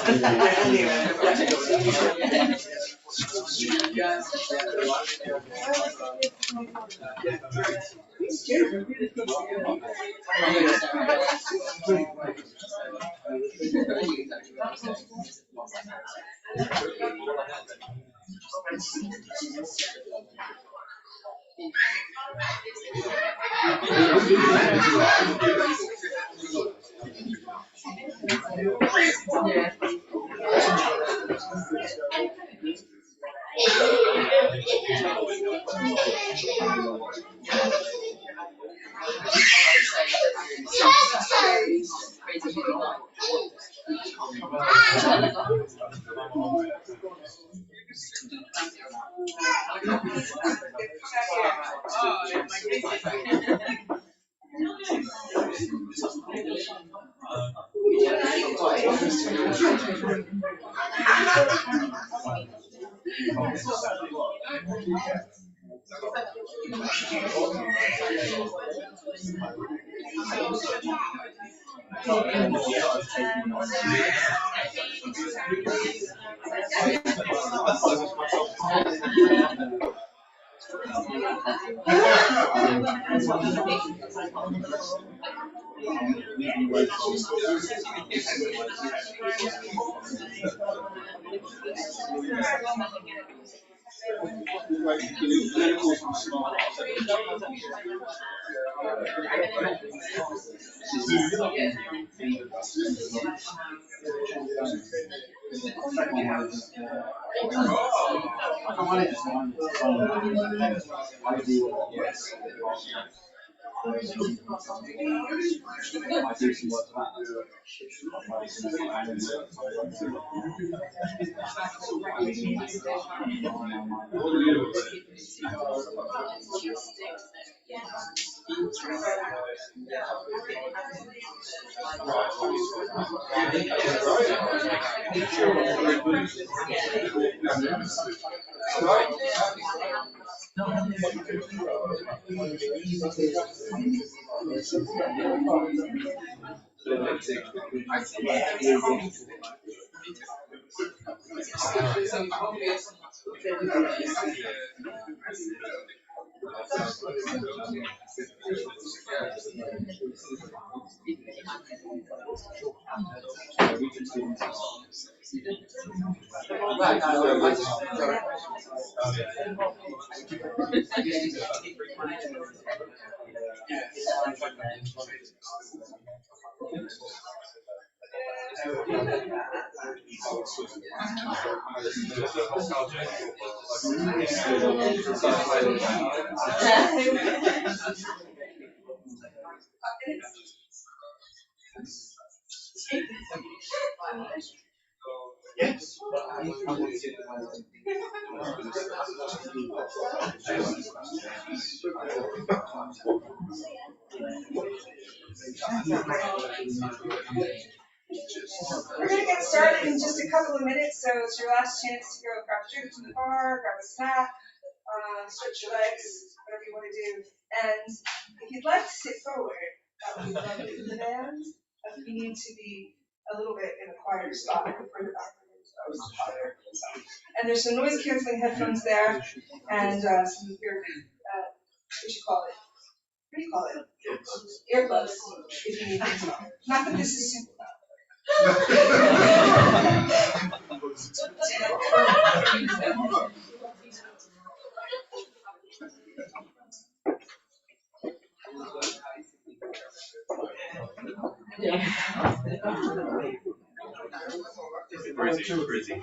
We're going to get started in just a couple of minutes, so it's your last chance to go grab a drink from the bar, grab a snack, stretch your legs, whatever you want to do. And if you'd like to sit forward, that would be lovely for the band. But you need to be a little bit in a quieter spot, further back. And there's some noise canceling headphones there, and some ear, what you call it? What do you call it? Earbuds, if you need them. Not that this is super loud. Frizzy.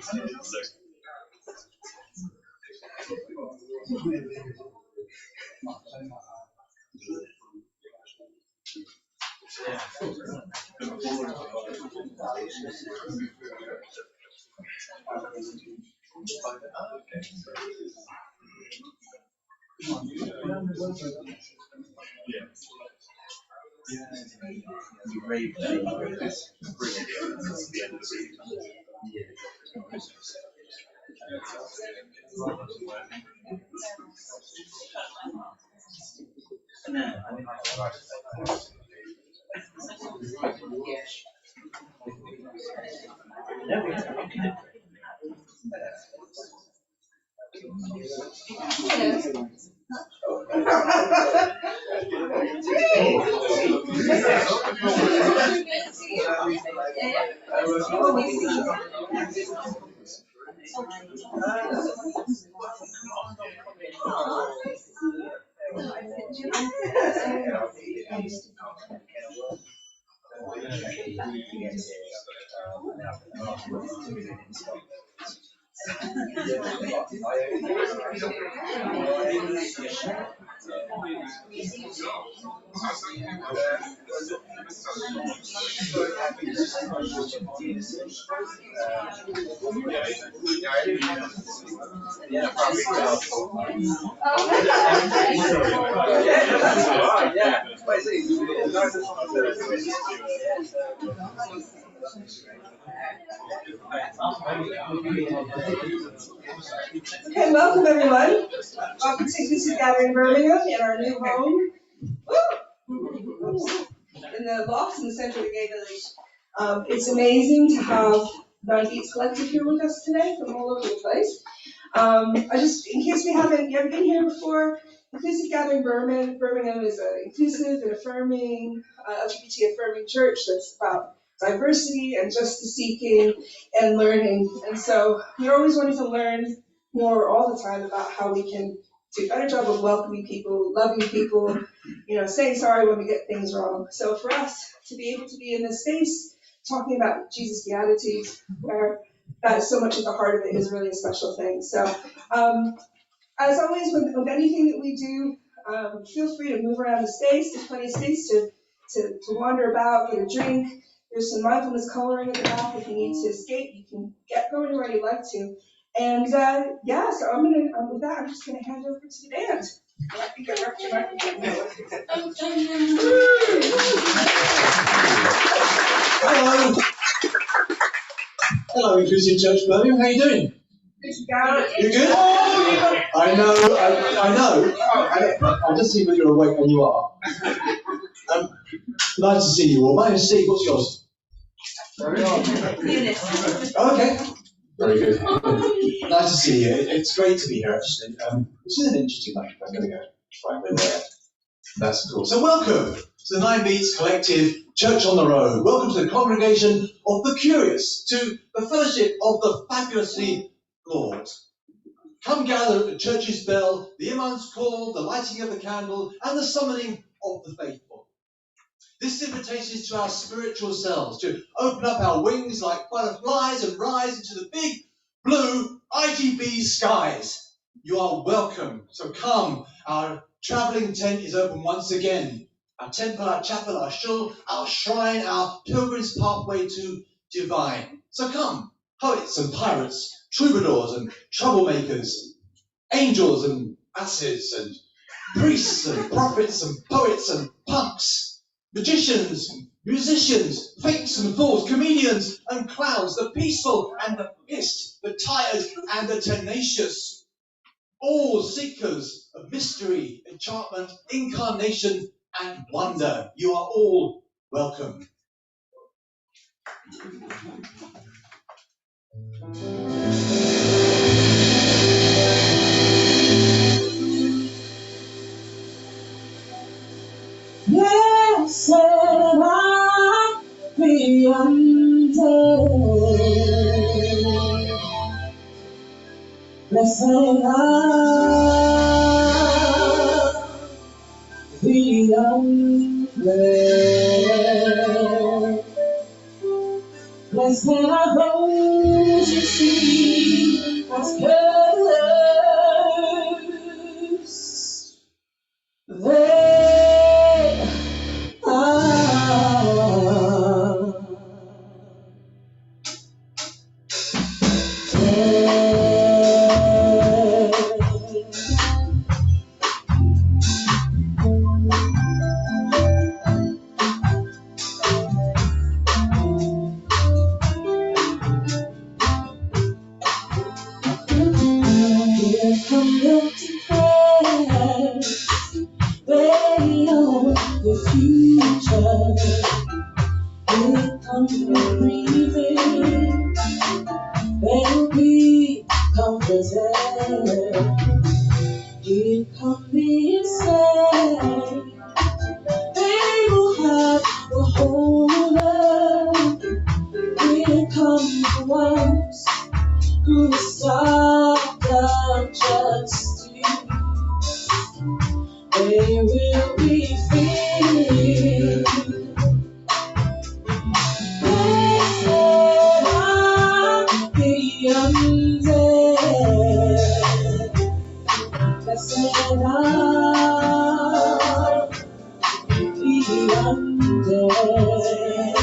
Okay, welcome everyone. Welcome to Inclusive Gathering Birmingham in our new home. In the Loft in the center of the Gay Village. It's amazing to have Don Beats Collective here with us today from all over the place. In case you haven't been here before, Inclusive Gathering Birmingham is an inclusive and affirming, LGBT affirming church that's about diversity and justice seeking and learning. And so we're always wanting to learn more all the time about how we can do a better job of welcoming people, loving people, saying sorry when we get things wrong. So for us to be able to be in this space talking about Jesus' Beatitudes, where that is so much at the heart of it, is really a special thing. So as always, with anything that we do, feel free to move around the space. There's plenty of space to wander about, get a drink. There's some mindfulness coloring at the back. If you need to escape, you can get going where you'd like to. And so with that, I'm just gonna hand over to the band. I think I wrecked your microphone. Hello. Hello, Inclusive Church Birmingham. How you doing? You good? I know. I'll just see whether you're awake, and you are. Nice to see you all. My name's Steve. What's yours? Okay. Very good. Nice to see you. It's great to be here, actually. This is an interesting night. I'm going to go right over there. That's cool. So welcome to the 9 Beats Collective Church on the Road. Welcome to the congregation of the curious, to the fellowship of the fabulously Lord. Come gather at the church's bell, the imam's call, the lighting of the candle, and the summoning of the faithful. This invitation is to our spiritual selves, to open up our wings like butterflies and rise into the big, blue, IGB skies. You are welcome. So come. Our travelling tent is open once again. Our temple, our chapel, our shul, our shrine, our pilgrim's pathway to divine. So come, poets and pirates, troubadours and troublemakers, angels and asses and priests and prophets and poets and punks. Magicians, musicians, fakes and fools, comedians and clowns, the peaceful and the pissed, the tired and the tenacious, all seekers of mystery, enchantment, incarnation and wonder. You are all welcome. Blessed are the undead. Blessed are the undead. Blessed are those you see as cursed. They are Here come the declares, they know the future. Here comes the breathing, will be filled. Blessed are the undead. Blessed are the undead.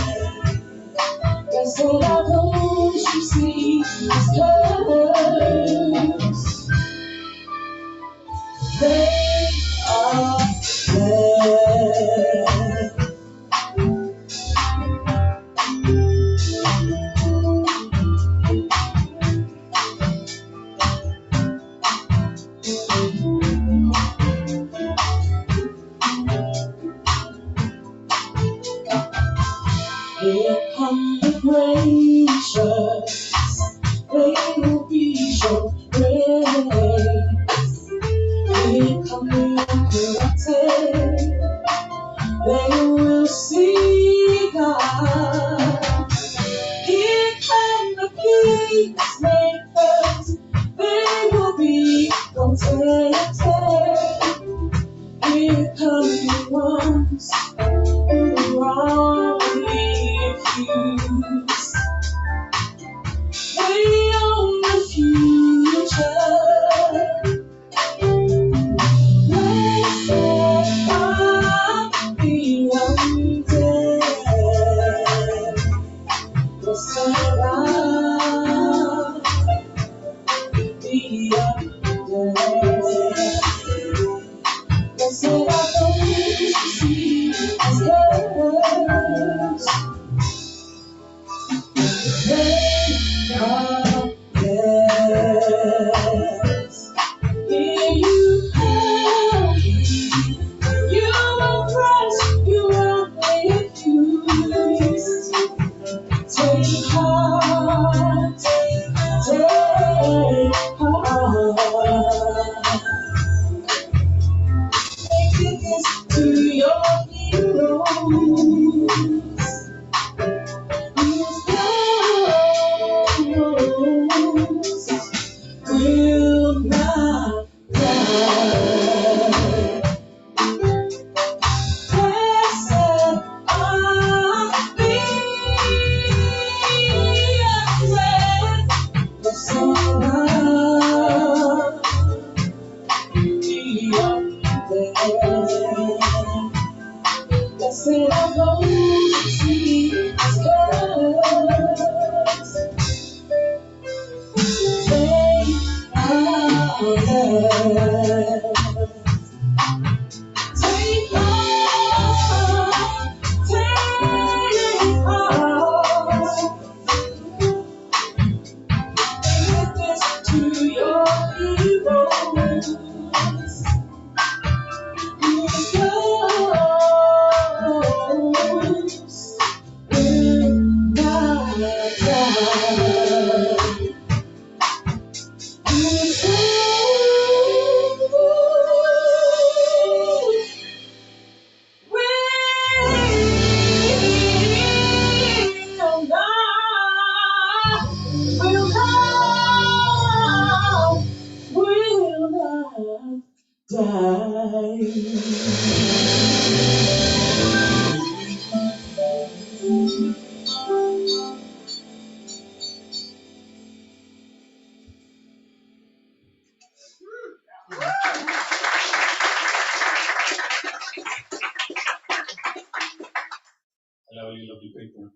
Blessed are those who see His curse. They are blessed. Here come the gracious, they will be shown grace. Here come the uncorrupted, they will see God. Here come the peacemakers, they will be contented. Here come the ones who wrongly accused. They own the future. Blessed are the undead. Blessed are the undead. Blessed are those who see His curse. They are blessed. Here you come, you oppressed, you are accused. Take heart, take heart. Take this to your heroes. Whose ghosts will not die. Blessed are the undead. Blessed are the undead. Blessed are those who see His curse. They are blessed. Take heart, take heart. Give this to your heroes. Whose ghosts will not die. Whose ghosts will not die. Hello, you lovely people.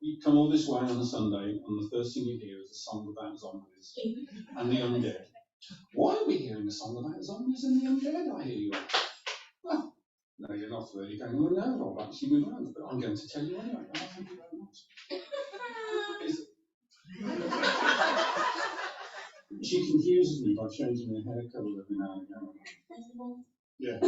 You come all this way on a Sunday, and the first thing you hear is a song about zombies and the undead. Why are we hearing a song about zombies and the undead? I hear you. Well, no, you're not really going, well, no, I'll actually move around, but I'm going to tell you anyway. Oh, thank you very much. She confuses me by changing her hair colour every now and again. Yeah.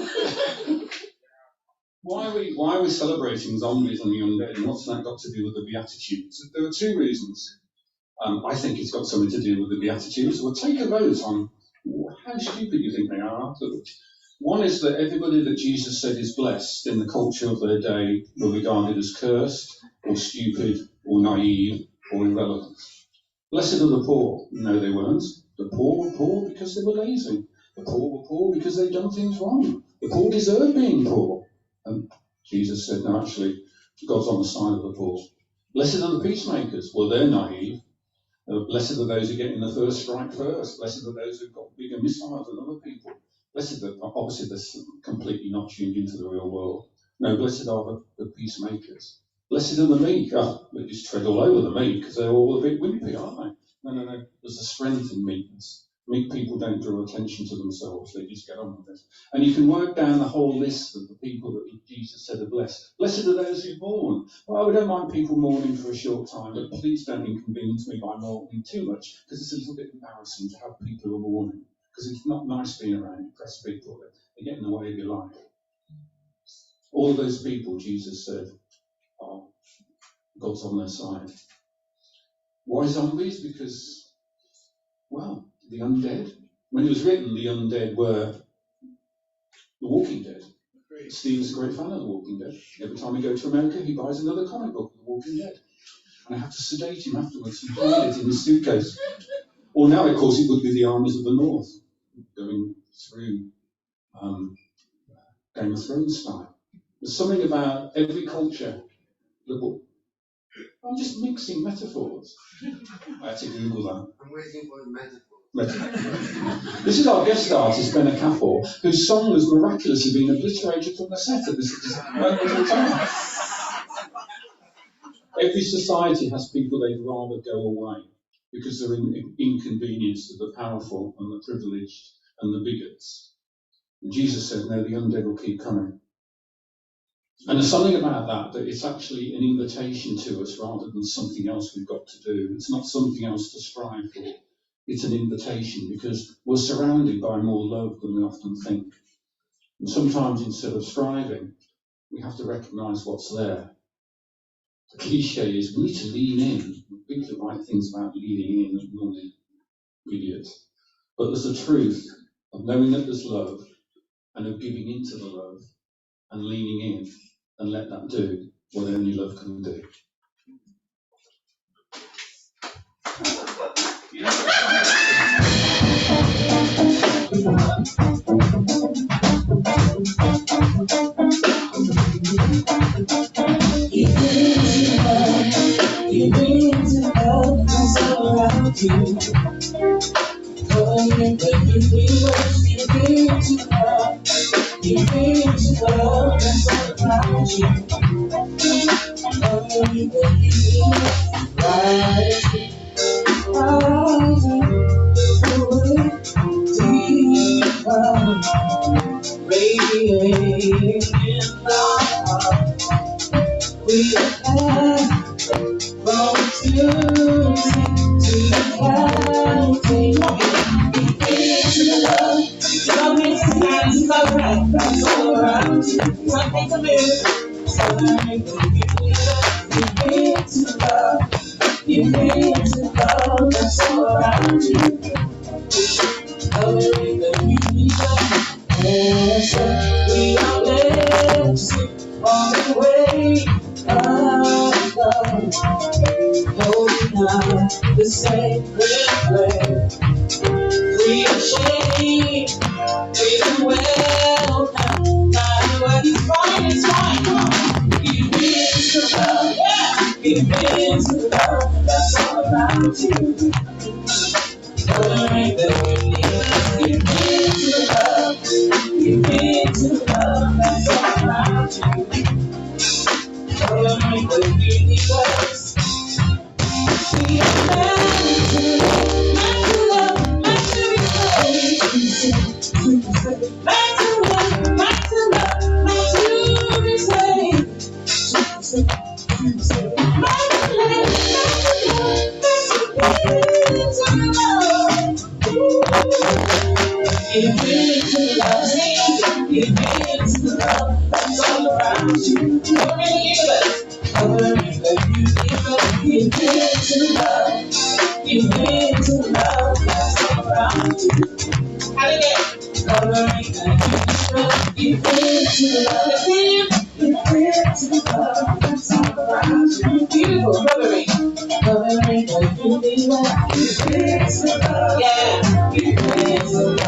Why are we celebrating zombies and the undead, and what's that got to do with the Beatitudes? There are two reasons. I think it's got something to do with the Beatitudes. We'll take a vote on how stupid you think they are afterwards. One is that everybody that Jesus said is blessed in the culture of their day were regarded as cursed, or stupid, or naive, or irrelevant. Blessed are the poor. No, they weren't. The poor were poor because they were lazy. The poor were poor because they'd done things wrong. The poor deserve being poor. And Jesus said, no, actually, God's on the side of the poor. Blessed are the peacemakers. Well, they're naive. Blessed are those who get in the first strike first. Blessed are those who've got bigger missiles than other people. Blessed are, obviously, they're completely not tuned into the real world. No, blessed are the peacemakers. Blessed are the meek. Oh, they just tread all over the meek because they're all a bit wimpy, aren't they? No. There's a strength in meekness. Meek people don't draw attention to themselves. They just get on with it. And you can work down the whole list of the people that Jesus said are blessed. Blessed are those who mourn. Well, we don't mind people mourning for a short time, but please don't inconvenience me by mourning too much, because it's a little bit embarrassing to have people who are mourning, because it's not nice being around depressed people. They get in the way of your life. All of those people, Jesus said, oh, God's on their side. Why zombies? Because, well, the undead. When it was written, the undead were the Walking Dead. Steve's a great fan of The Walking Dead. Every time we go to America, he buys another comic book of The Walking Dead. And I have to sedate him afterwards and hide it in his suitcase. Or now, of course, it would be the armies of the North going through Game of Thrones style. There's something about every culture that I'm just mixing metaphors. I had to Google that. I'm waiting for the metaphor. This is our guest artist, Ben Akafor, whose song has miraculously been obliterated from the set at this moment in time. Every society has people they'd rather go away because they're inconvenienced to the powerful and the privileged and the bigots. And Jesus said, no, the undead will keep coming. And there's something about that it's actually an invitation to us rather than something else we've got to do. It's not something else to strive for. It's an invitation because we're surrounded by more love than we often think. And sometimes instead of striving, we have to recognise what's there. The cliche is we need to lean in. People write things about leaning in and normally idiots. But there's the truth of knowing that there's love and of giving into the love and leaning in and let that do what only love can do. You bring to love that's all around you. When you feel what you bring to love, you bring to love that's all around you. When you feel right, deeper, radiating in the heart. We have from Tuesday to Friday, to the love, love is stands so right, that's all around you. Something to live, something to give to love, you give to love, that's all around you. Covering the universe, we are blessed on the way of love, holding on the sacred flame. Free of shame, free and well, not what is fine is fine. Give in to love, yeah, give in to love, that's all around you. Covering the universe, give in to love, give in to love, that's all around you. Covering the universe, we are meant to love, meant to be saved. Meant to love, meant to love, meant to be saved. Meant to live, meant to love, meant to love. Give in to love, give in to love, that's all around you. Covering the universe, give in to love, give in to love, that's all around you. How to get covering the universe, give in to love, give in to love, that's all around you. Beautiful covering the universe, give in to love, yeah, give in to love.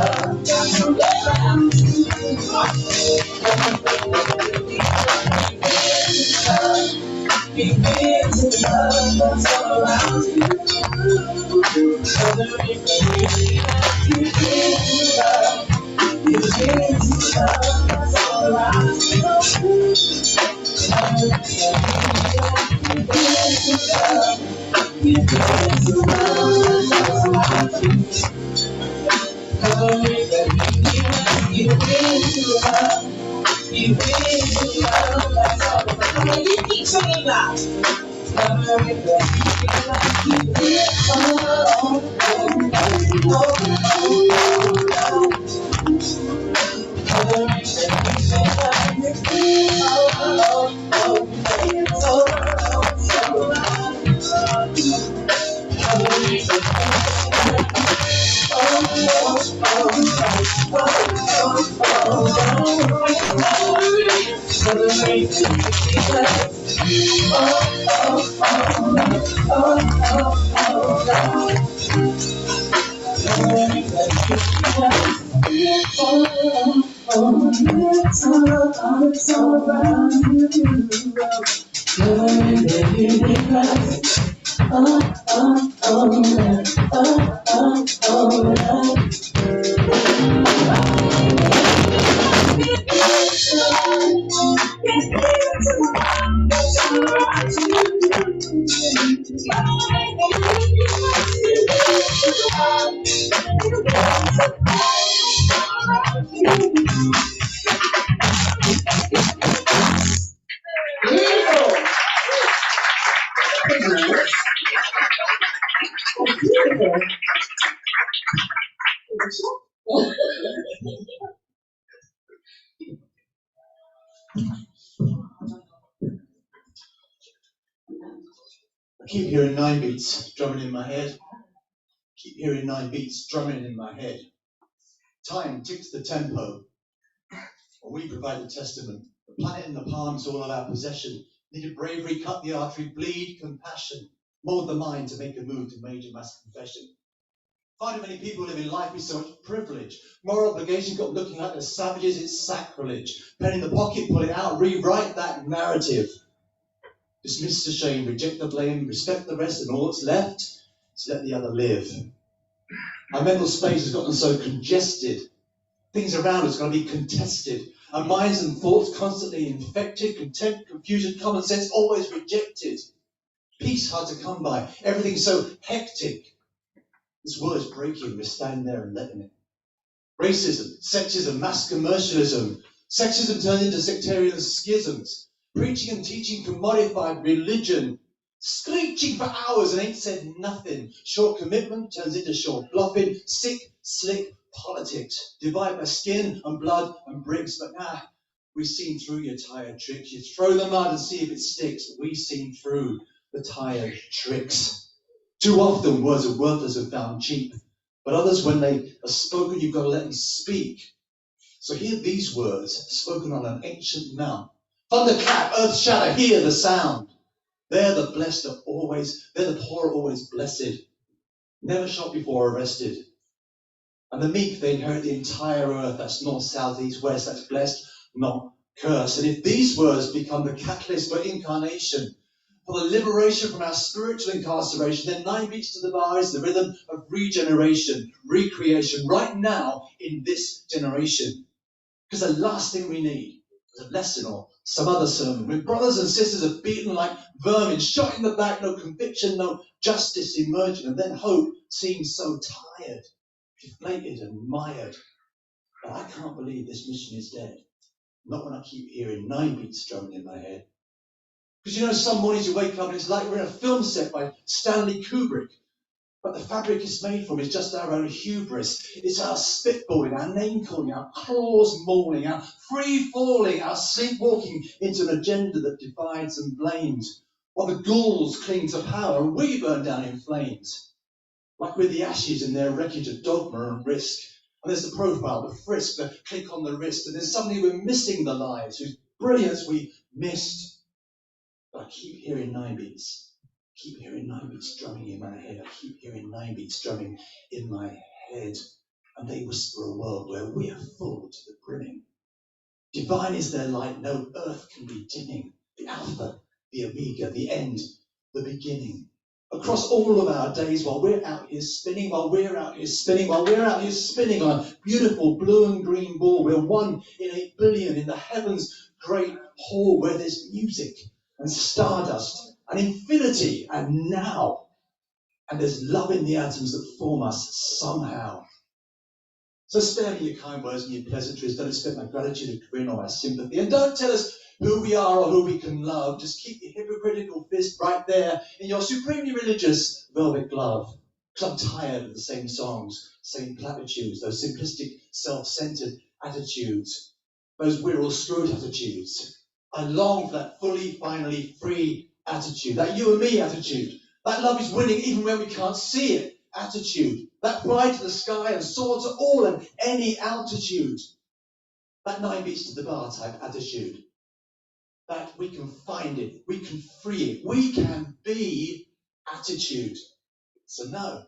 I keep hearing 9 beats drumming in my head. Keep hearing 9 beats drumming in my head. Time ticks the tempo. Or we provide the testament. The planet in the palms, all of our possession. Needed bravery, cut the artery, bleed compassion. Mold the mind to make a move to major mass confession. Finding many people living life with so much privilege. Moral obligation got looking like the savages, it's sacrilege. Pen in the pocket, pull it out, rewrite that narrative. Dismiss the shame, reject the blame, respect the rest, and all that's left is let the other live. Our mental space has gotten so congested. Things around us are going to be contested. Our minds and thoughts constantly infected, contempt, confusion, common sense always rejected. Peace hard to come by, everything so hectic. This world is breaking, we're standing there and letting it. Racism, sexism, mass commercialism. Sexism turned into sectarian schisms. Preaching and teaching commodified religion. Screeching for hours and ain't said nothing. Short commitment turns into short bluffing. Sick, slick politics. Divide by skin and blood and bricks. But we've seen through your tired tricks. You throw the mud and see if it sticks. But we've seen through the tired tricks. Too often words are worthless and found cheap. But others, when they are spoken, you've got to let them speak. So hear these words spoken on an ancient mount. Thunderclap, earth shatter, hear the sound. They're the blessed are always, they're the poor are always blessed. Never shot before arrested. And the meek, they inherit the entire earth. That's north, south, east, west. That's blessed, not cursed. And if these words become the catalyst for incarnation, for the liberation from our spiritual incarceration, then 9 beats to the bar is the rhythm of regeneration, recreation, right now in this generation. Because the last thing we need is a lesson or some other sermon. When brothers and sisters are beaten like vermin, shot in the back, no conviction, no justice emerging, and then hope seems so tired, deflated and mired. But I can't believe this mission is dead. Not when I keep hearing 9 beats drumming in my head. Because some mornings you wake up and it's like we're in a film set by Stanley Kubrick. But the fabric it's made from is just our own hubris. It's our spitballing, our name-calling, our claws mauling, our free-falling, our sleepwalking into an agenda that divides and blames. While the ghouls cling to power and we burn down in flames. Like we're the ashes in their wreckage of dogma and risk. And there's the profile, the frisk, the click on the wrist. And then suddenly we're missing the lives whose brilliance we missed. But I keep hearing 9 beats. Keep hearing 9 beats drumming in my head. I keep hearing 9 beats drumming in my head. and they whisper a world where we are full to the brimming. Divine is their light, no earth can be dimming. The Alpha, the Omega, the end, the beginning. Across all of our days, while we're out here spinning, while we're out here spinning on a beautiful blue and green ball, we're 1 in 8 billion in the heavens' great hall where there's music and stardust and infinity and now. And there's love in the atoms that form us somehow. So spare me your kind words and your pleasantries. Don't expect my gratitude to grin or my sympathy. And don't tell us who we are or who we can love. Just keep your hypocritical fist right there in your supremely religious velvet glove. Because I'm tired of the same songs, same platitudes, those simplistic, self-centered attitudes, those we're all screwed attitudes. I long for that fully, finally free attitude, that you and me attitude. That love is winning even when we can't see it attitude. That fly to the sky and soar to all and any altitude. That 9 beats to the bar type attitude. That we can find it, we can free it, we can be attitude. So no,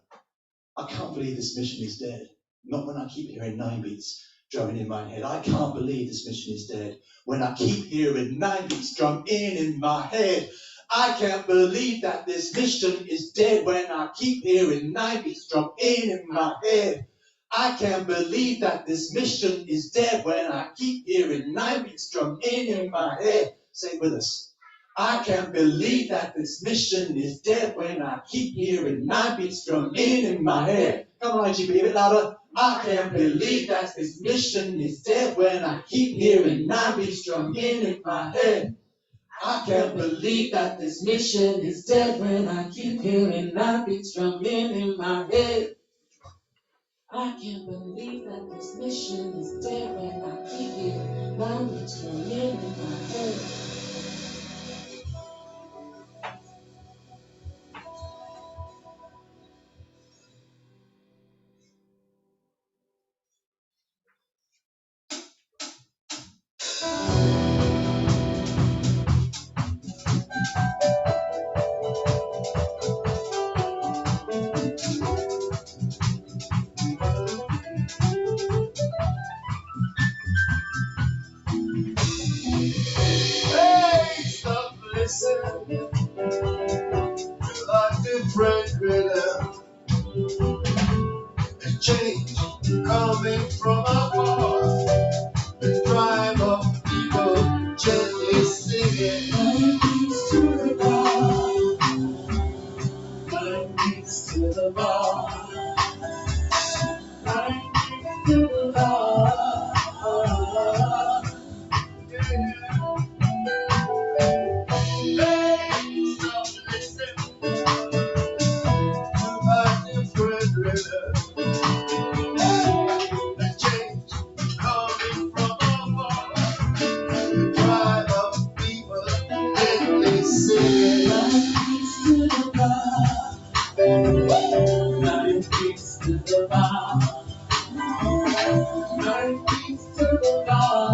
I can't believe this mission is dead. Not when I keep hearing 9 beats drumming in my head. I can't believe this mission is dead when I keep hearing 9 beats drum in my head. I can't believe that this mission is dead when I keep hearing 9 beats drum in my head. I can't believe that this mission is dead when I keep hearing 9 beats drum in my head. Say it with us. I can't believe that this mission is dead when I keep hearing 9 beats drum in my head. Come on, IGB, a bit louder. I can't believe that this mission is dead when I keep hearing 9 beats drum in my head. I can't believe that this mission is dead when I keep hearing 9 beats drumming in my head. I can't believe that this mission is dead when I keep hearing 9 beats drumming in my head. Hey, stop listening to a different rhythm. A change coming from afar. The tribe of people gently singing. 9 beats to the bar. 9 beats to the bar. 9 beats to the bar. Hey, stop listening to a different rhythm. The change coming from afar. The tribe of people gently singing. 9 beats to the bar. 9 beats to the bar. 9 beats to the bar.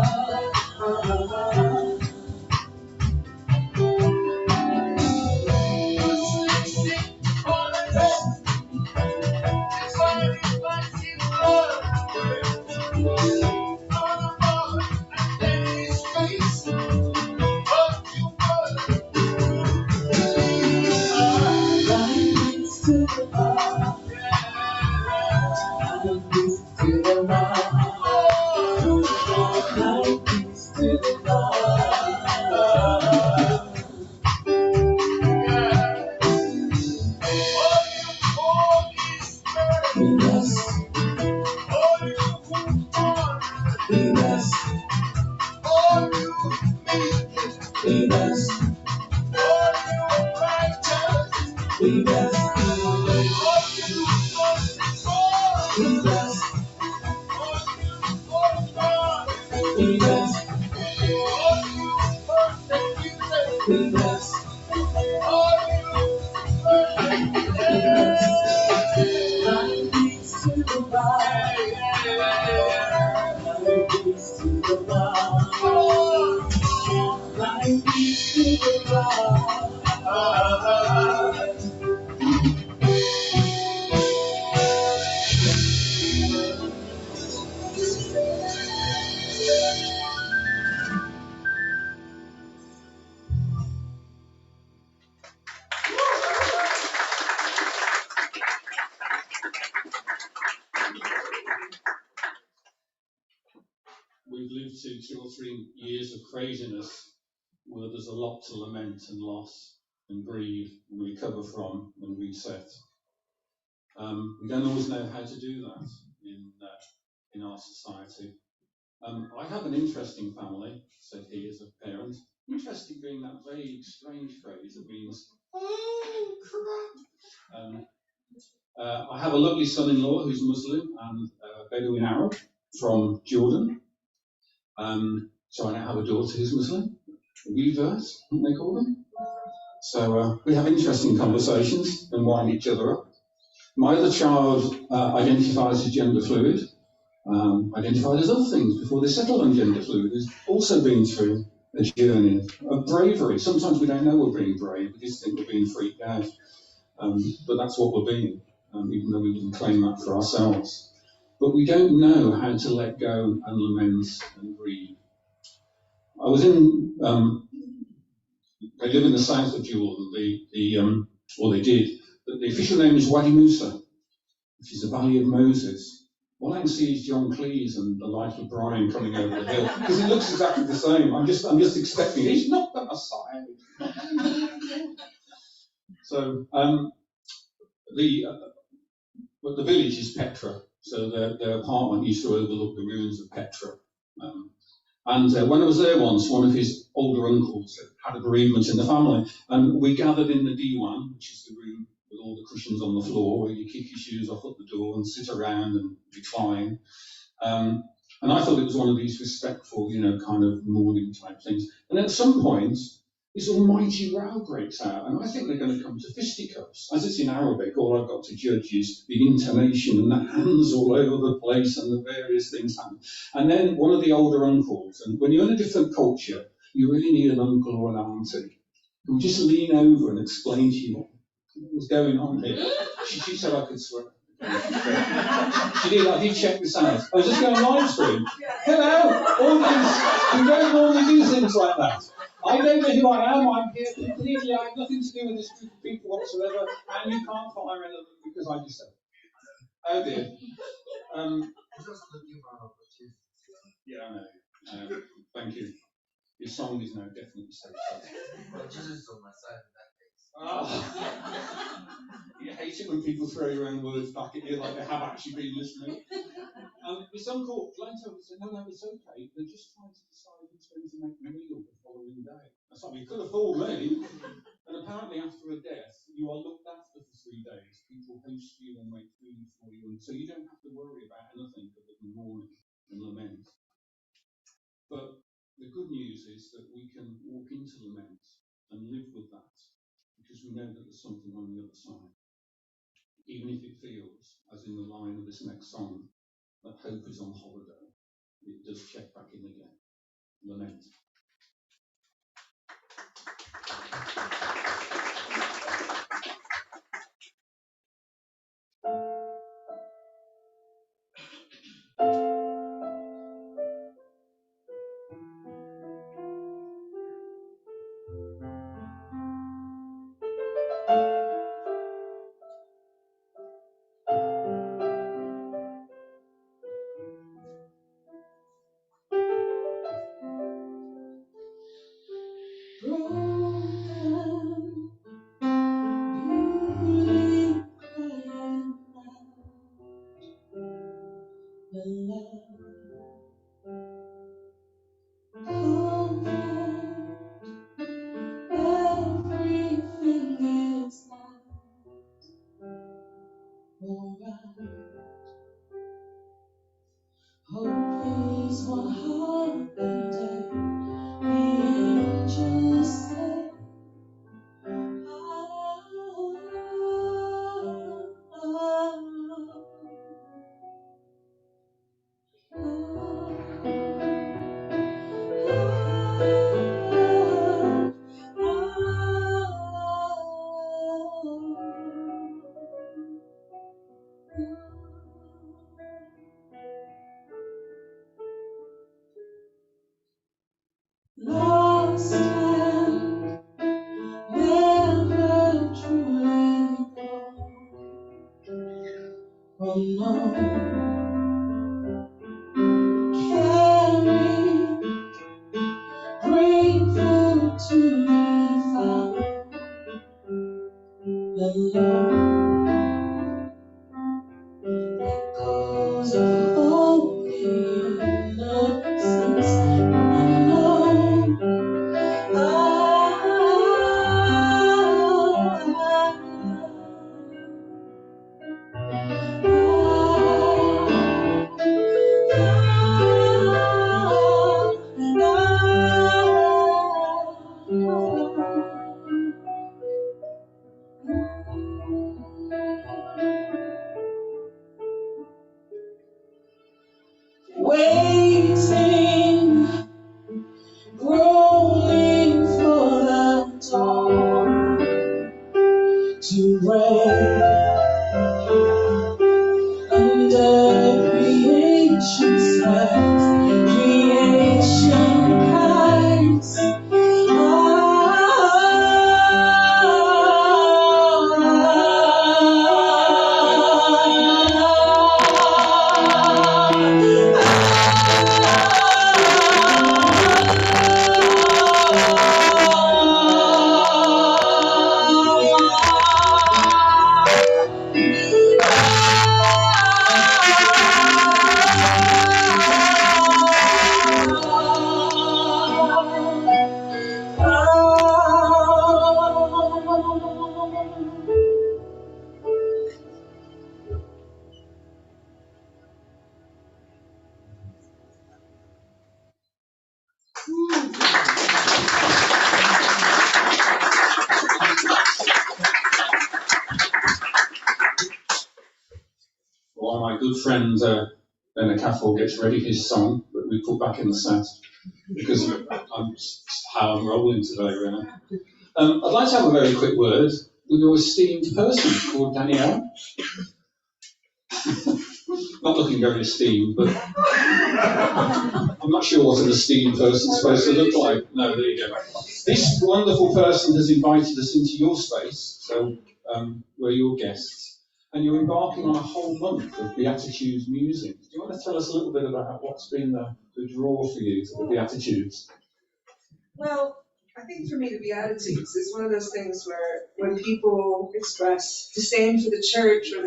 opposed to 2 or 3 years of craziness, where there's a lot to lament and loss and grieve and recover from and reset. We don't always know how to do that in our society. I have an interesting family, said he as a parent. Interesting being that vague, strange phrase that means, oh, crap. I have a lovely son-in-law who's Muslim and Bedouin Arab from Jordan. So I now have a daughter who's Muslim. Reverse, I think they call them. So we have interesting conversations and wind each other up. My other child identifies as gender fluid, identified as other things before they settled on gender fluid, has also been through a journey of bravery. Sometimes we don't know we're being brave, we just think we're being freaked out. But that's what we're being, even though we wouldn't claim that for ourselves. But we don't know how to let go and lament and grieve. I was in, they live in the south of Jordan, or they did, but the official name is Wadi Musa, which is the Valley of Moses. All I can see is John Cleese and the life of Brian coming over the hill, because it looks exactly the same. I'm just expecting, he's not the Messiah. So, the village is Petra, so their apartment used to overlook the ruins of Petra. And when I was there once, one of his older uncles had a bereavement in the family, and we gathered in the diwan, which is the room with all the cushions on the floor, where you kick your shoes off at the door and sit around and recline. And I thought it was one of these respectful, kind of mourning type things. And at some point, this almighty row breaks out, and I think they're going to come to fisticuffs. As it's in Arabic, all I've got to judge is the intonation and the hands all over the place and the various things happen. And then one of the older uncles, and when you're in a different culture, you really need an uncle or an auntie who will just lean over and explain to you what was going on here. She said I could swear. She did. I did check this out. I was just going live stream. Hello, audience. We don't normally do things like that. I don't know who I am. I'm here completely. I have nothing to do with this group of people whatsoever, and you can't fire any of them because I just said. Oh dear. Yeah, I know. Thank you. Your song is now definitely safe. Jesus on my side in that case. Oh. You hate it when people throw your own words back at you like they have actually been listening. This uncle leant over and said, no, it's okay. They're just trying to decide who's going to make the meal the following day. I thought, you could have fooled me. And apparently after a death, you are looked after for 3 days. People host you and make food for you. And so you don't have to worry about anything other than mourning and lament. But the good news is that we can walk into lament and live with that because we know that there's something on the other side. Even if it feels, as in the line of this next song, that hope is on holiday, it does check back in again. Lament. Broken, beauty crying out when love comfort, everything is now alright. Hope is one holiday, the angels say. Lost and never truly unknown, carry to be found alone. Echoes of holy innocence unknown. Waiting, rolling for the dawn to break under creation's hands. Creation hands. While my good friend Ben Caffel gets ready his song that we put back in the set, because I'm how I'm rolling today, really. I'd like to have a very quick word with your esteemed person called Danielle. Not looking very esteemed, but I'm not sure what an esteemed person's supposed to look like. No, there you go. This wonderful person has invited us into your space, so we're your guests, and you're embarking on a whole month of Beatitudes music. Do you want to tell us a little bit about what's been the draw for you to the Beatitudes? Well, I think for me, the Beatitudes is one of those things where when people express disdain for the church, or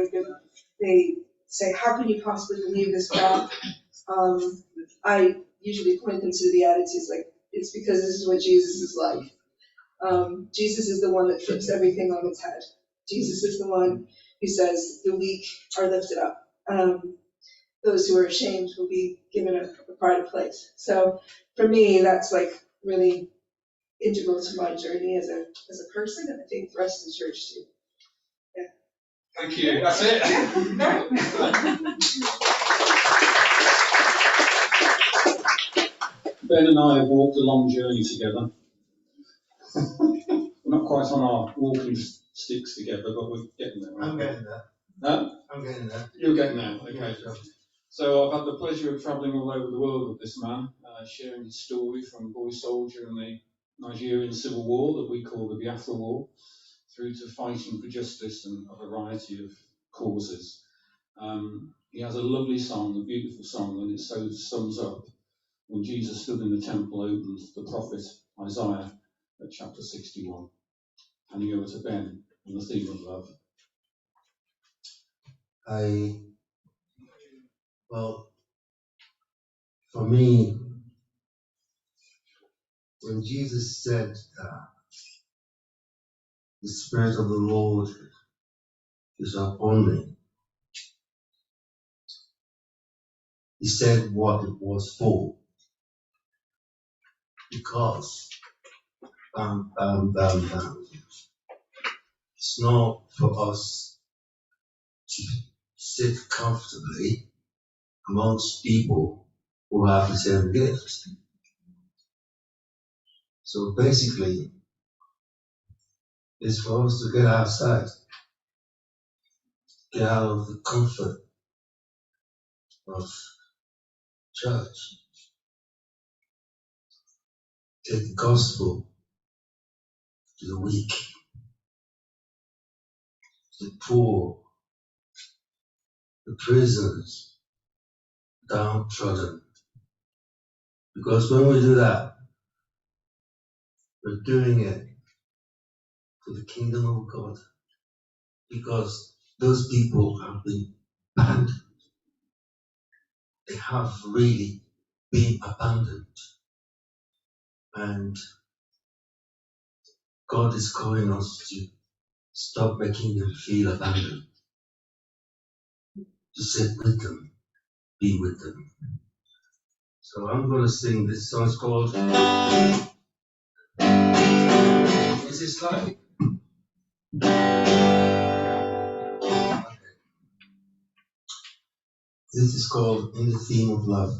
they say, how can you possibly believe this God? I usually point them to the Beatitudes, like, it's because this is what Jesus is like. Jesus is the one that flips everything on its head. Jesus is the one who says the weak are lifted up. Those who are ashamed will be given a pride of place. So for me, that's like really integral to my journey as a person, and I think the rest of the church too. Yeah. Thank you. That's it. Ben and I have walked a long journey together. We're not quite on our walking sticks together, but we're getting there. I'm getting there. Huh? I'm getting there. You're getting there, okay. Yeah, sure. So I've had the pleasure of travelling all over the world with this man, sharing his story from boy soldier in the Nigerian civil war that we call the Biafra War, through to fighting for justice and a variety of causes. He has a lovely song, a beautiful song, and it so sums up when Jesus stood in the temple, opened the prophet Isaiah at chapter 61. Handing over to Ben on the theme of love. Well, for me, when Jesus said, the Spirit of the Lord is upon me, he said what it was for. Because, bam, bam, bam, bam, it's not for us to sit comfortably amongst people who have the same gift. So basically, it's for us to get outside, get out of the comfort of church, take the gospel to the weak, to the poor, the prisoners, downtrodden. Because when we do that, We're doing it for the kingdom of God because those people have been abandoned. They have really been abandoned. And God is calling us to stop making them feel abandoned, to sit with them, be with them. So I'm going to sing this song. It's called, is this like? This is called In the Theme of Love.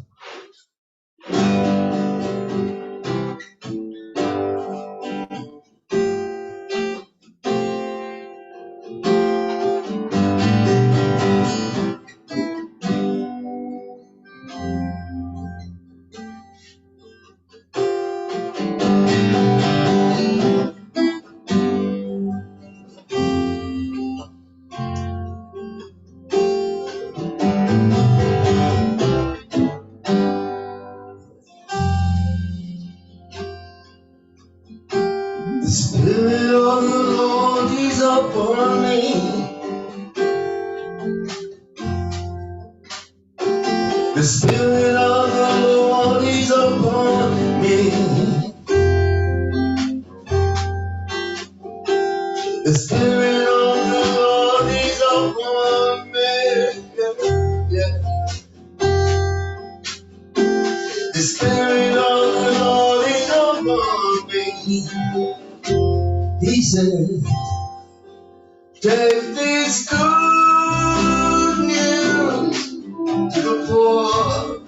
The Spirit of the Lord is upon me. The Spirit of the Lord is upon me. The Spirit of the Lord is upon me. Yeah. The Spirit of the Lord is upon me. He said, take this good news to the poor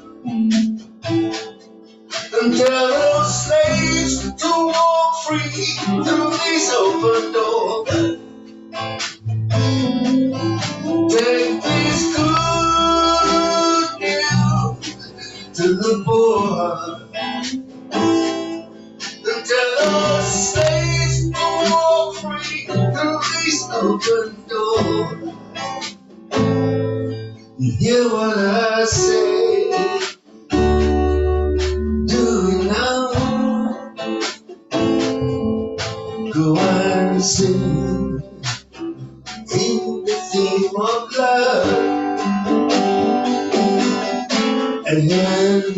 and tell those slaves to walk free through this open door. Take this good news to the poor and tell those slaves to walk free through this open door. You hear what I say? Do it now. Go and sing in the theme of love and live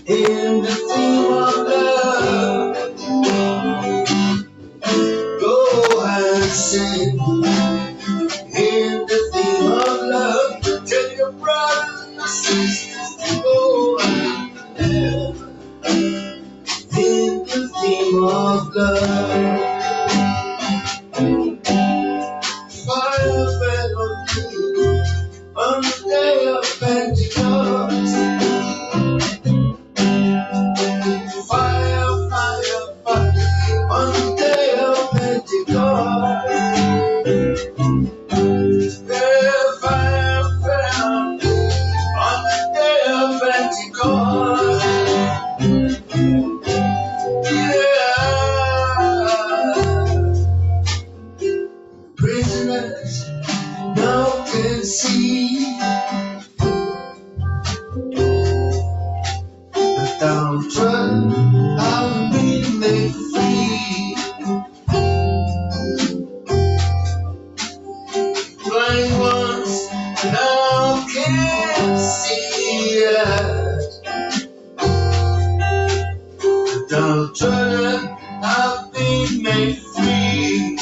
in the theme of love. Go and sing in the theme of love. Tell your brothers and sisters to go and live in the theme of love. Fire fell on me on the day of Pentecost. Fire, fire, fire on the day of Pentecost. Yeah, fire fell on the day of Pentecost. Yeah, prisoners now can see the downtrodden have been made free. Blind ones now can see that the downtrodden have been made free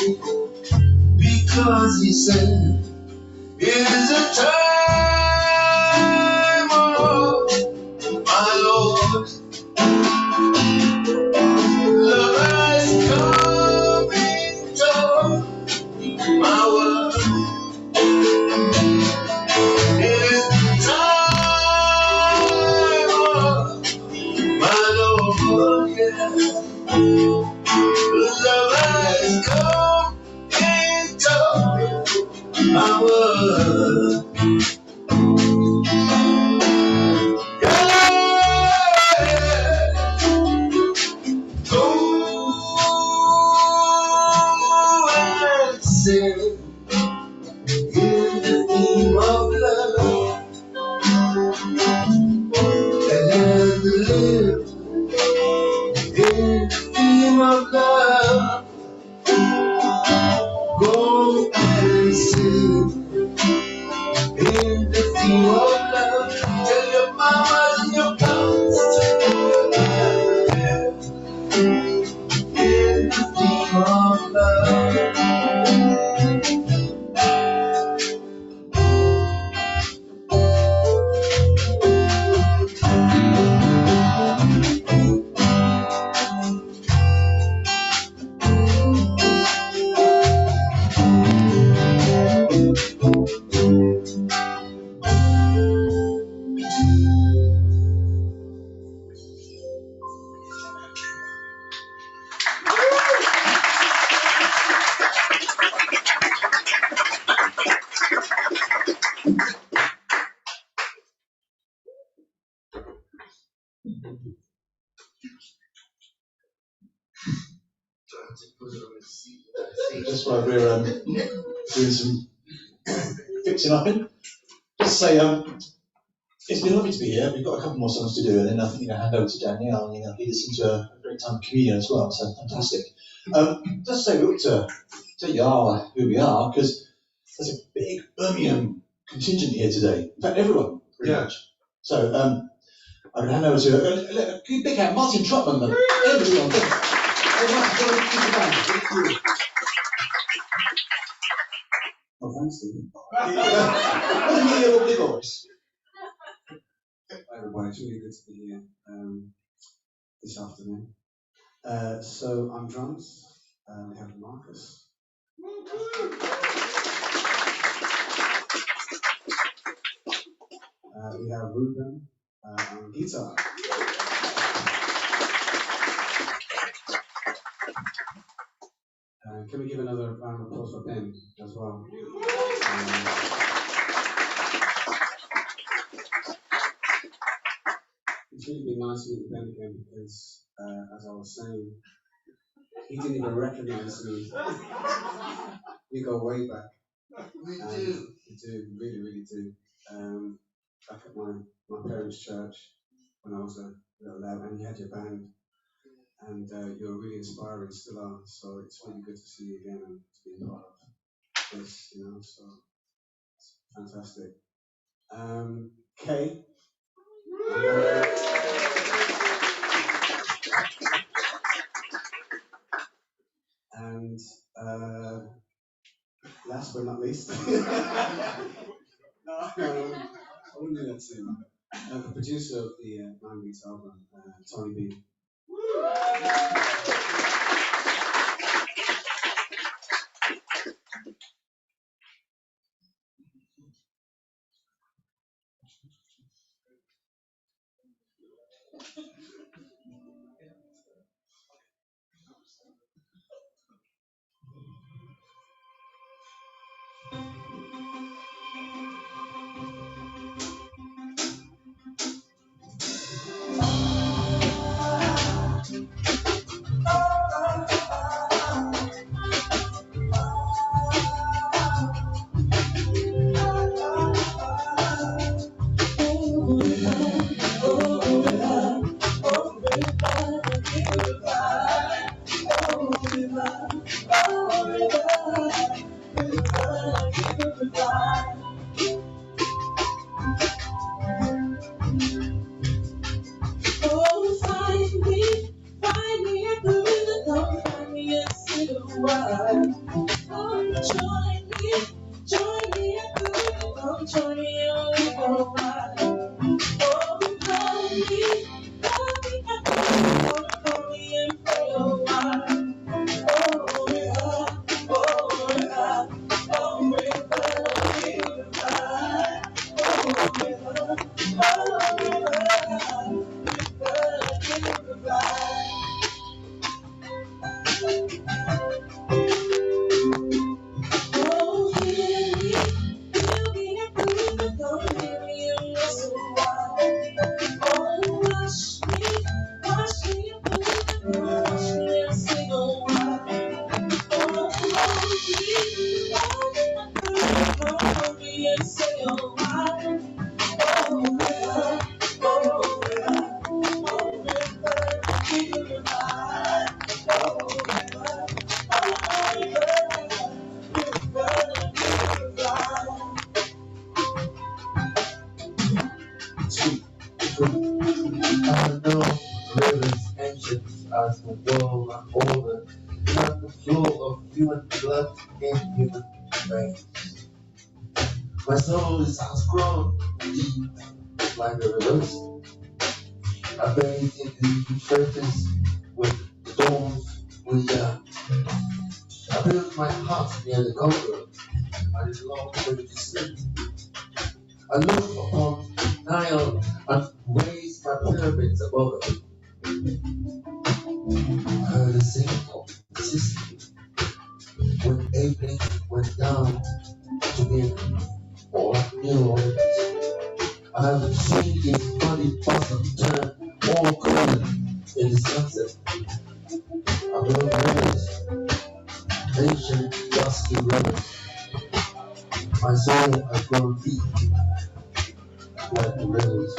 because he said it is a time, oh my Lord, love has come into my world. It is time, oh my Lord, yeah. Love has come into my world. Go and sing in the theme of love and live in of love. Go and sing in the theme of love. Tell your mamas and your papas in the theme of love. Just while we're doing some fixing up in, just say it's been lovely to be here. We've got a couple more songs to do, and then I think you're going to hand over to Danielle, and you're going to lead us into a great time of communion as well. So fantastic. Just say we ought to tell you who we are, because there's a big Birmingham contingent here today. In fact, everyone, pretty much. So I'm going to hand over to a big hand, Martin Trotman. Everyone. Hey, Martin, come on, keep it down. Thank you. Oh, thanks, Stephen. What a new lovely voice. Hi, everybody. It's really good to be here this afternoon. So I'm drums. We have Marcus. We have Ruben on guitar. Can we give another round of applause for Ben as well? It's really been nice to meet Ben again because, as I was saying, he didn't even recognize me. We go way back. We do. We do, really, really do. Back at my parents' church when I was a little lad, and you had your band, and you were really inspiring, still are. So it's really good to see you again and to be part of this, so it's fantastic. Kay. And last but not least, I wouldn't do that too. The producer of the 9 Weeks album, Tony B. as the world unfolded, like the flow of human blood in human veins. My soul is outgrown deep like the rivers. I bathe in the surface with storms we I built my house near the coast. I long for the sleep. I look upon Nile and raise my pyramids above it. I heard a sing Sicily when Abraham went down to be all New Orleans. I have seen his body bosom turn all golden in the sunset. I heard rivers, ancient dusky rivers. My soul has grown deep like the rivers.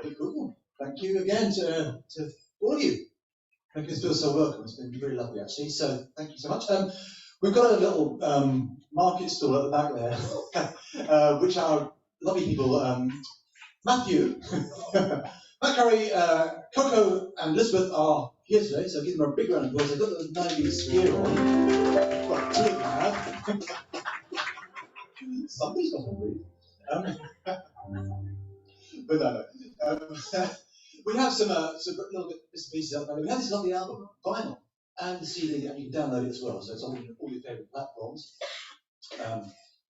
Very cool. Thank you again to all of you. Make us feel so welcome. It's been really lovely, actually. So thank you so much. We've got a little market stall at the back there, which our lovely people, Matthew, Matt Curry, Coco, and Elizabeth are here today. So give them a big round of applause. They've got the 90s gear on. Well, two of them have. Somebody's got to breathe. But no. We have some little bits and pieces up there. We have this lovely album, vinyl, and the CD, and you can download it as well. So it's on all your favourite platforms.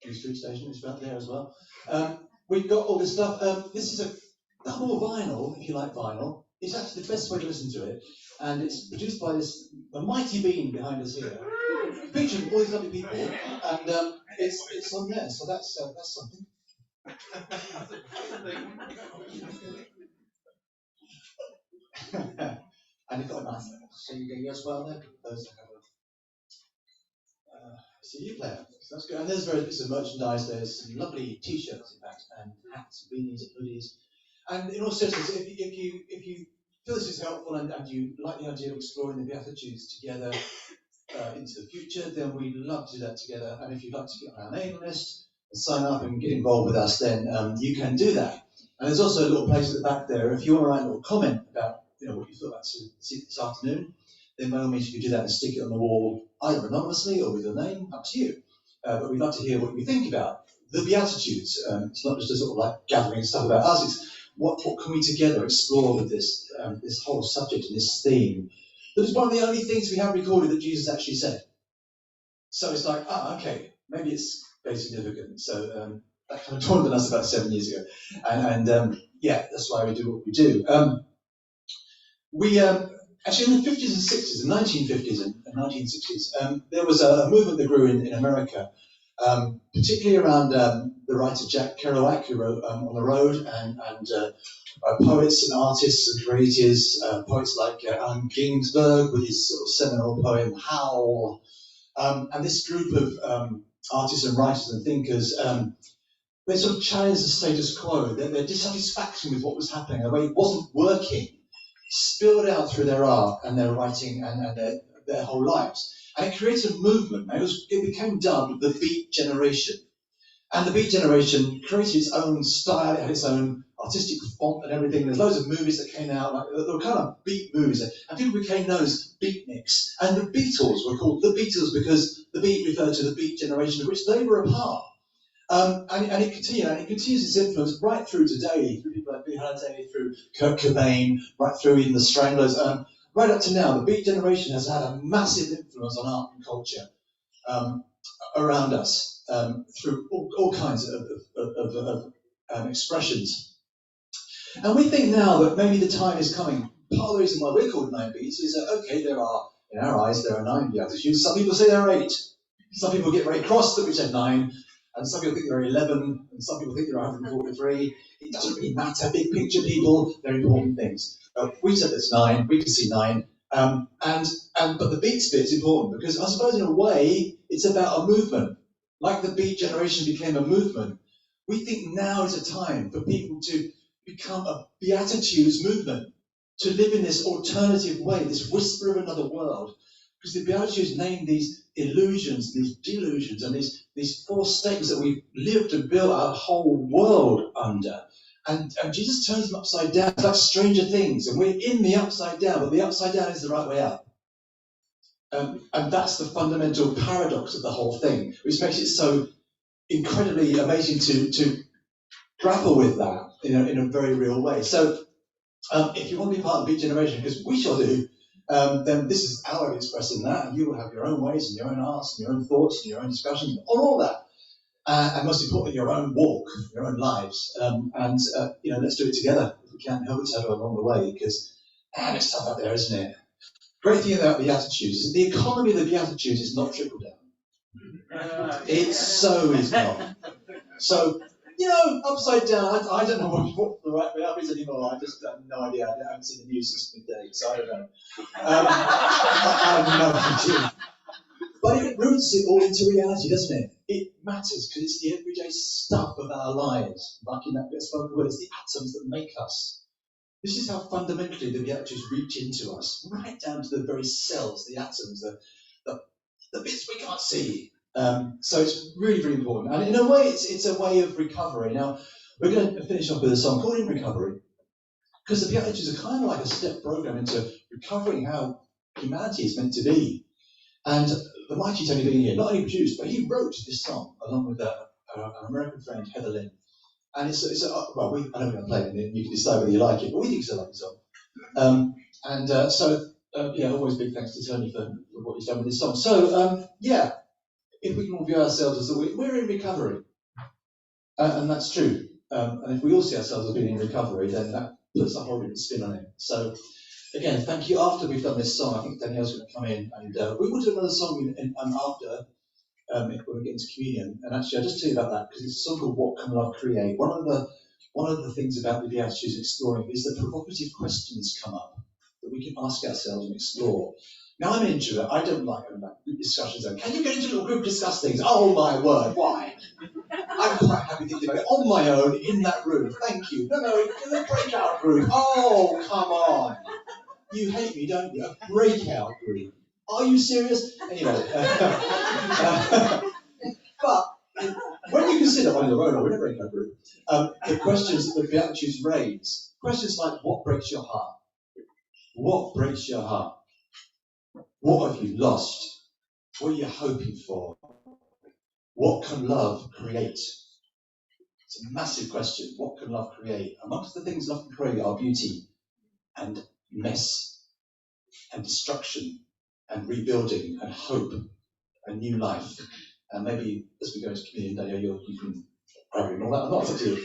New Street Station is about there as well. We've got all this stuff. This is a double vinyl, if you like vinyl. It's actually the best way to listen to it, and it's produced by the mighty being behind us here, featuring all these lovely people, and it's on there. So that's something. And it's got a nice CD as well there. Those that have a CD player. So that's good. And there's various bits of merchandise. There's some lovely T-shirts, in fact, and hats, beanies, and hoodies. And in all seriousness, if you feel this is helpful and you like the idea of exploring the Beatitudes together into the future, then we'd love to do that together. And if you'd like to get on our mailing list and sign up and get involved with us, then you can do that. And there's also a little place at the back there. If you want to write a little comment about what you thought about this afternoon, then by all means you can do that and stick it on the wall, either anonymously or with your name, up to you. But we'd love to hear what you think about the Beatitudes. It's not just a sort of like gathering stuff about us, it's what can we together explore with this whole subject and this theme. That is one of the only things we have recorded that Jesus actually said. So it's like, okay, maybe it's very significant. So that kind of dawned on us about 7 years ago. And yeah, that's why we do what we do. We actually in the 50s and 60s, the 1950s and 1960s, there was a movement that grew in America, particularly around the the writer Jack Kerouac, who wrote On the Road, and poets and artists and creators, poets like Allen Ginsberg with his sort of seminal poem Howl, and this group of artists and writers and thinkers, they sort of challenged the status quo. Their dissatisfaction with what was happening, the way it wasn't working, spilled out through their art and their writing and their whole lives. And it created a movement. It became dubbed the Beat Generation. And the Beat Generation created its own style, it had its own artistic font and everything. There's loads of movies that came out, like, there were kind of beat movies, and people became known as beatniks. And the Beatles were called the Beatles because the Beat referred to the Beat Generation of which they were a part. And it continues its influence right through today, through people like Billie Holiday, through Kurt Cobain, right through even the Stranglers, right up to now. The Beat Generation has had a massive influence on art and culture around us through all kinds of expressions. And we think now that maybe the time is coming. Part of the reason why we're called 9 Beats is that, okay, there are, in our eyes, there are 9 beatitudes. Some people say there are 8. Some people get very cross that we said 9. And some people think there are 11, and some people think there are 143. It doesn't really matter. Big picture people, they're important things. We said there's 9. We can see 9. But the Beats bit's important because I suppose in a way it's about a movement. Like the Beat Generation became a movement, we think now is a time for people to become a Beatitudes movement, to live in this alternative way, this whisper of another world. Because the Beatitudes name these illusions, these delusions, and these 4 statements that we've lived and built our whole world under. And Jesus turns them upside down. It's like Stranger Things, and we're in the upside down, but the upside down is the right way up. And that's the fundamental paradox of the whole thing, which makes it so incredibly amazing to grapple with that in a very real way. So if you want to be part of the Beat Generation, because we shall do, then this is our way of expressing that, and you will have your own ways and your own arts and your own thoughts and your own discussions on all that. And most importantly, your own walk, your own lives. Let's do it together if we can help each other along the way, because it's tough out there, isn't it? Great thing about the Beatitudes is the economy of the Beatitudes is not trickle down. It so is not. So, upside down, I don't know what the right way up is anymore. I just have no idea. I haven't seen the news since midday, so I don't know. I have no idea. But it roots it all into reality, doesn't it? It matters because it's the everyday stuff of our lives. Like in that bit of spoken word, it's the atoms that make us. This is how fundamentally the Beatitudes reach into us, right down to the very cells, the atoms, the bits we can't see. So it's really, really important. And in a way, it's a way of recovery. Now, we're going to finish off with a song called In Recovery, because the Beatitudes are kind of like a step program into recovering how humanity is meant to be. And the mighty Tony being here, not only produced, but he wrote this song along with an American friend, Heather Lynn. And I don't know going to play it, and you can decide whether you like it, but we think it's a lovely song. Always big thanks to Tony for what he's done with this song. So, if we can all view ourselves as that we're in recovery, and that's true. And if we all see ourselves as being in recovery, then that puts a whole different spin on it. So, again, thank you. After we've done this song, I think Danielle's going to come in, and we will do another song after. When we get into communion, and actually I'll just tell you about that because it's a song called What Can Love Create? One of the things about the Beatitudes exploring is that provocative questions come up that we can ask ourselves and explore. Now I'm an introvert, I don't like group discussions. Can you get into a little group discuss things? Oh my word, why? I'm quite happy thinking about it on my own in that room. Thank you. No, in the breakout group. Oh, come on. You hate me, don't you? A breakout group. Are you serious? Anyway, but when you consider on your own or in a breakout group, the questions that the Beatitudes raise, questions like what breaks your heart? What breaks your heart? What have you lost? What are you hoping for? What can love create? It's a massive question. What can love create? Amongst the things love can create are beauty and mess and destruction and rebuilding and hope and new life. And maybe as we go into communion, Daniel, you can grab it and all that. Not up to you.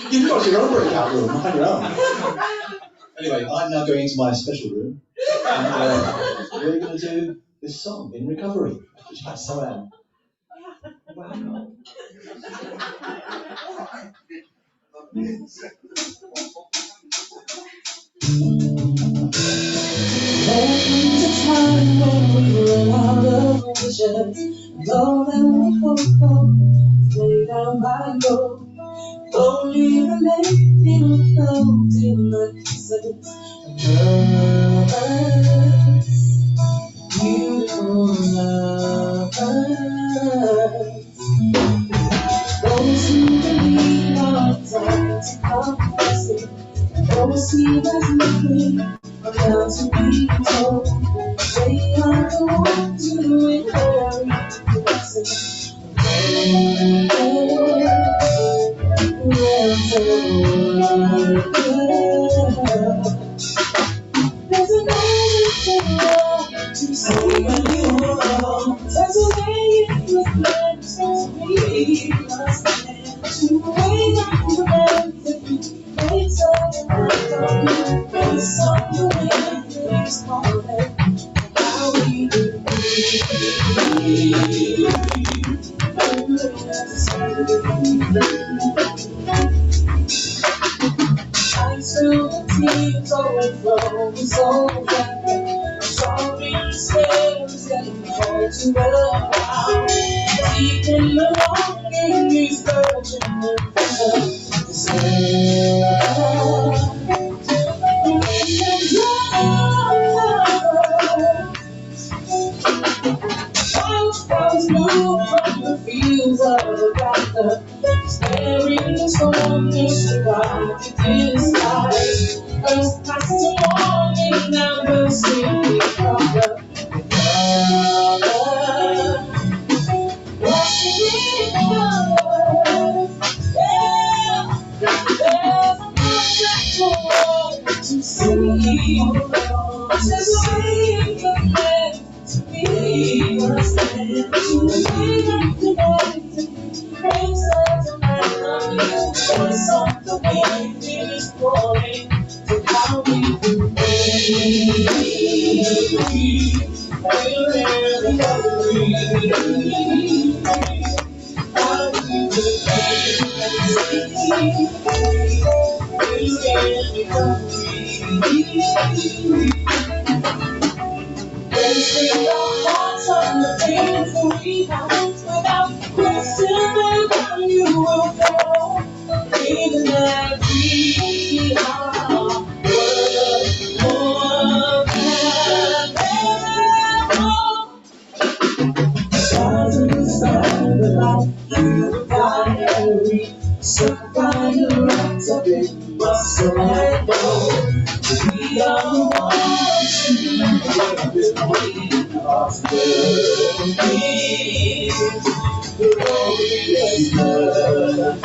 You've got your own breakout room on your own. Anyway, I'm now going into my special room, and we're going to do this song, In Recovery, which I so am. Wow. comes a time when we run out of visions, and all that we hope for is laid down by gold. Only remain float in the kisses of lovers, beautiful lovers. Those who believe are entitled to prophecy, those who has nothing are bound to be told. They are the ones who inherit the blessing. There's a moment to see when you are. There's a way it was meant to be. Must stand to wait on the lens that you face up and face on the wind that is calling. How we do I still the tears overflow, so sorry mistakes getting hard to allow. Deep in the longing is virgin Clouds move from the fields of the battle, staring the storm to survive the disguise. Earth past the morning, now we'll see the color. Washing in colors, yeah. There's a magical world to see. There's a way to live. We must stand to wait today. Praise us and magnify. Voice of the wind is blowing. So how we do we're really how we do Placing our hearts on the things that we have without questioning how you will go. Even that we are worth more than ever. Stars in the sky without you, diary. So find the right of it, muscle and bone. We are the ones who make this way possible. The glorious love.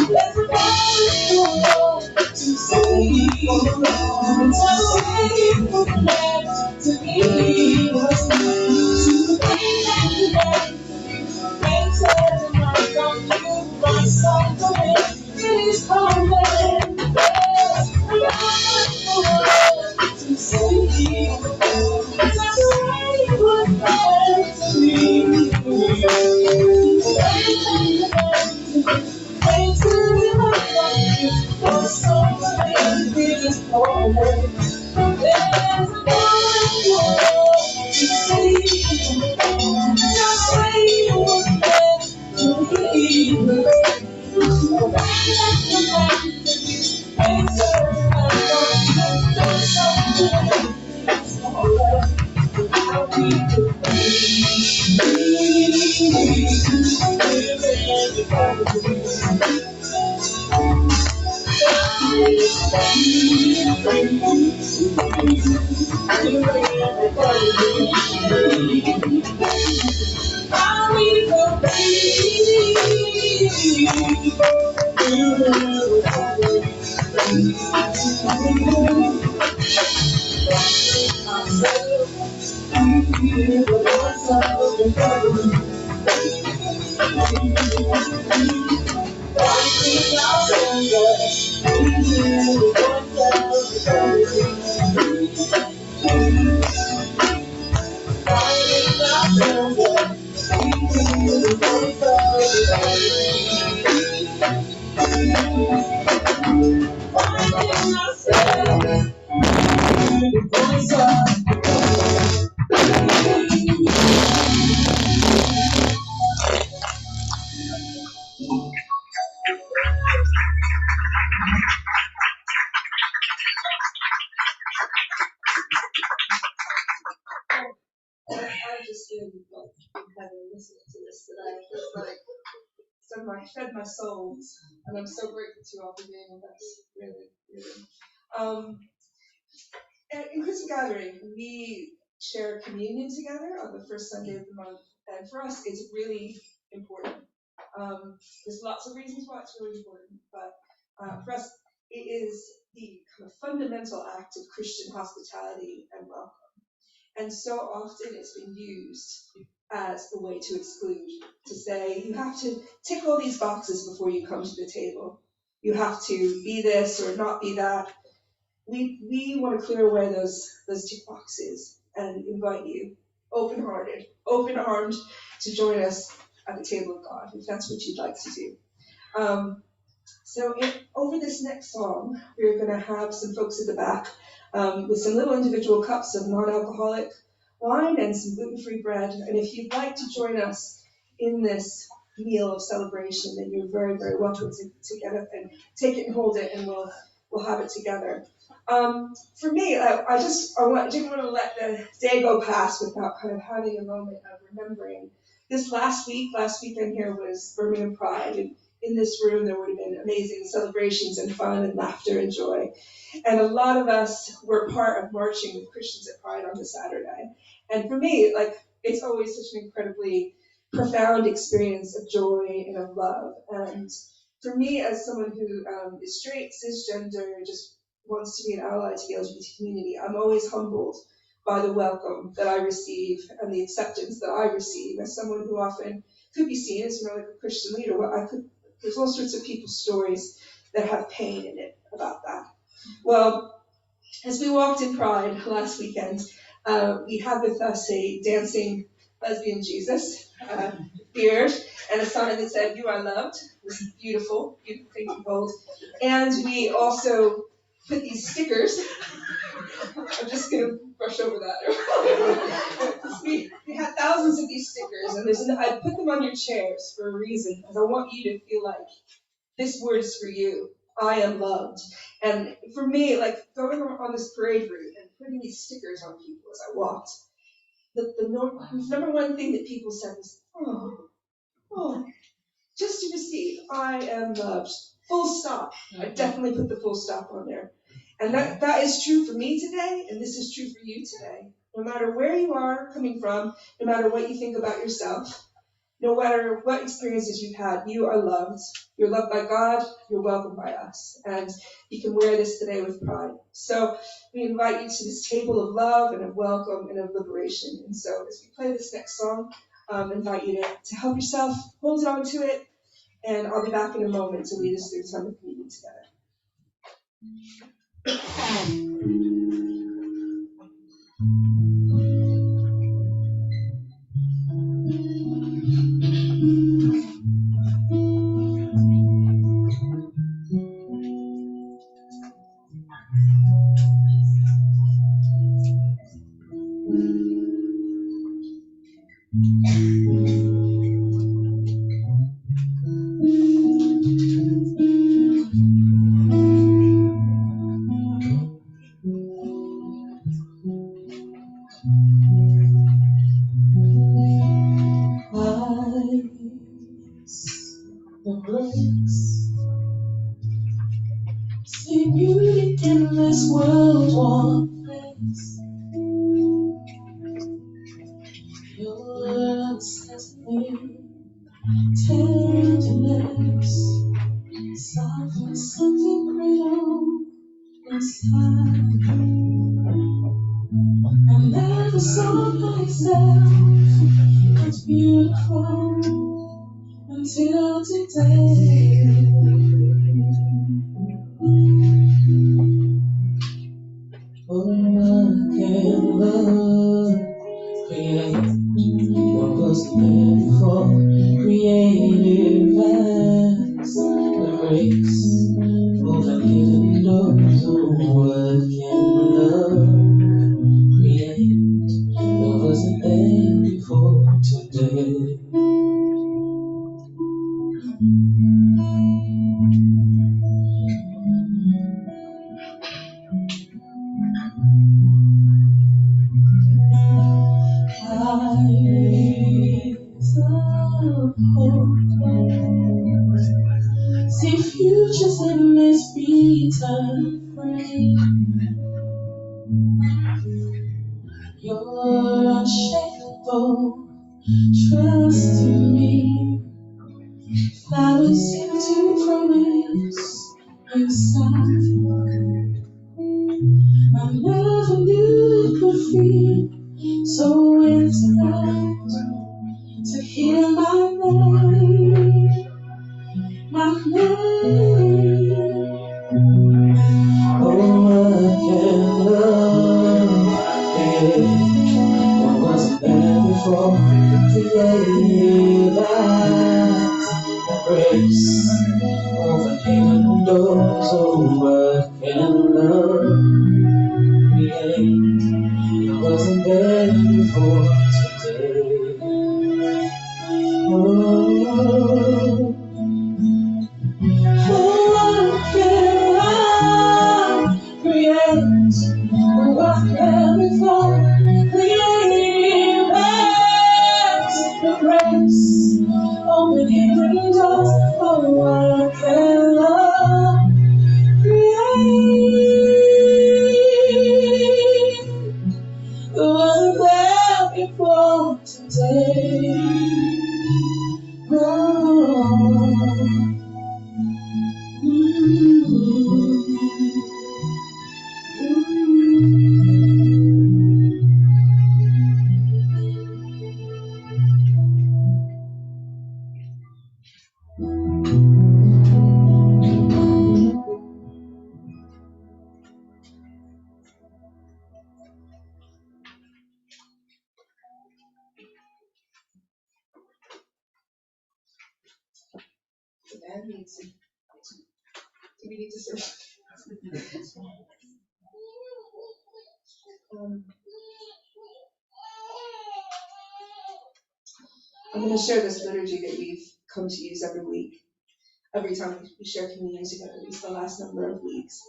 There's a wonderful world to see. So meant to be was to be that today. Makes it right on you, my song to it is coming. There's a wonderful world to see. That's the way it was meant to be. Makes it right on you, my song to it is coming. There's a wonderful world to see. Just the way it was meant to be. The way that you meant to be. Makes it right on you, my song to it is coming. How we could be. fed my soul, and I'm so grateful to you all for being with us. Really, really. In Christmas Gathering, we share communion together on the first Sunday of the month, and for us, it's really important. There's lots of reasons why it's really important, but for us, it is the kind of fundamental act of Christian hospitality and welcome. And so often it's been used as a way to exclude, to say you have to tick all these boxes before you come to the table. You have to be this or not be that. We want to clear away those tick boxes and invite you, open-hearted, open-armed, to join us at the table of God, if that's what you'd like to do. Over this next song, we're going to have some folks at the back with some little individual cups of non-alcoholic wine and some gluten-free bread. And if you'd like to join us in this meal of celebration, then you're very, very welcome to get up and take it and hold it, and we'll have it together. For me, I didn't want to let the day go past without kind of having a moment of remembering. This last weekend here was Birmingham Pride, and in this room there would have been amazing celebrations and fun and laughter and joy. And a lot of us were part of marching with Christians at Pride on the Saturday. And for me, it's always such an incredibly profound experience of joy and of love. And for me, as someone who is straight, cisgender, just wants to be an ally to the LGBT community, I'm always humbled by the welcome that I receive and the acceptance that I receive as someone who often could be seen as, like a Christian leader. There's all sorts of people's stories that have pain in it about that. Well, as we walked in Pride last weekend, we had with us a dancing lesbian Jesus, beard, and a sign that said, "You are loved." It was beautiful, beautiful thing to hold. And we also put these stickers. I'm just going to brush over that. we had thousands of these stickers, and I put them on your chairs for a reason, because I want you to feel like this word is for you. I am loved. And for me, going on this parade route and putting these stickers on people as I walked, the number one thing that people said was, oh, just to receive, I am loved. Full stop. I definitely put the full stop on there. And that is true for me today, and this is true for you today. No matter where you are coming from, no matter what you think about yourself, no matter what experiences you've had, you are loved. You're loved by God. You're welcomed by us. And you can wear this today with pride. So we invite you to this table of love and of welcome and of liberation. And so as we play this next song, I invite you to help yourself, hold on to it, and I'll be back in a moment to lead us through the time of communion together. See beauty in this world, one place. Your love sets me tenderness, softness, something real inside. I never saw myself as beautiful until today. Oh, I can love, create what wasn't there before, creative acts of grace, open hidden doors. Oh, what can love, create what wasn't there before today. unafraid. You're unshakable, trust in me. Flowers seem to promise inside. I never knew it could feel so intimate to hear my name. Oh, I can love it. What wasn't there before? Today, that embrace opening doors. Oh, I can love it. It wasn't there before today. Oh, I can love, create. What can before creating acts of grace, opening windows. Oh, I can love, create. The one that before today. Oh, The band needs to, do we need to say? I'm going to share this liturgy that we've come to use every week. Every time we share communion together, at least the last number of weeks.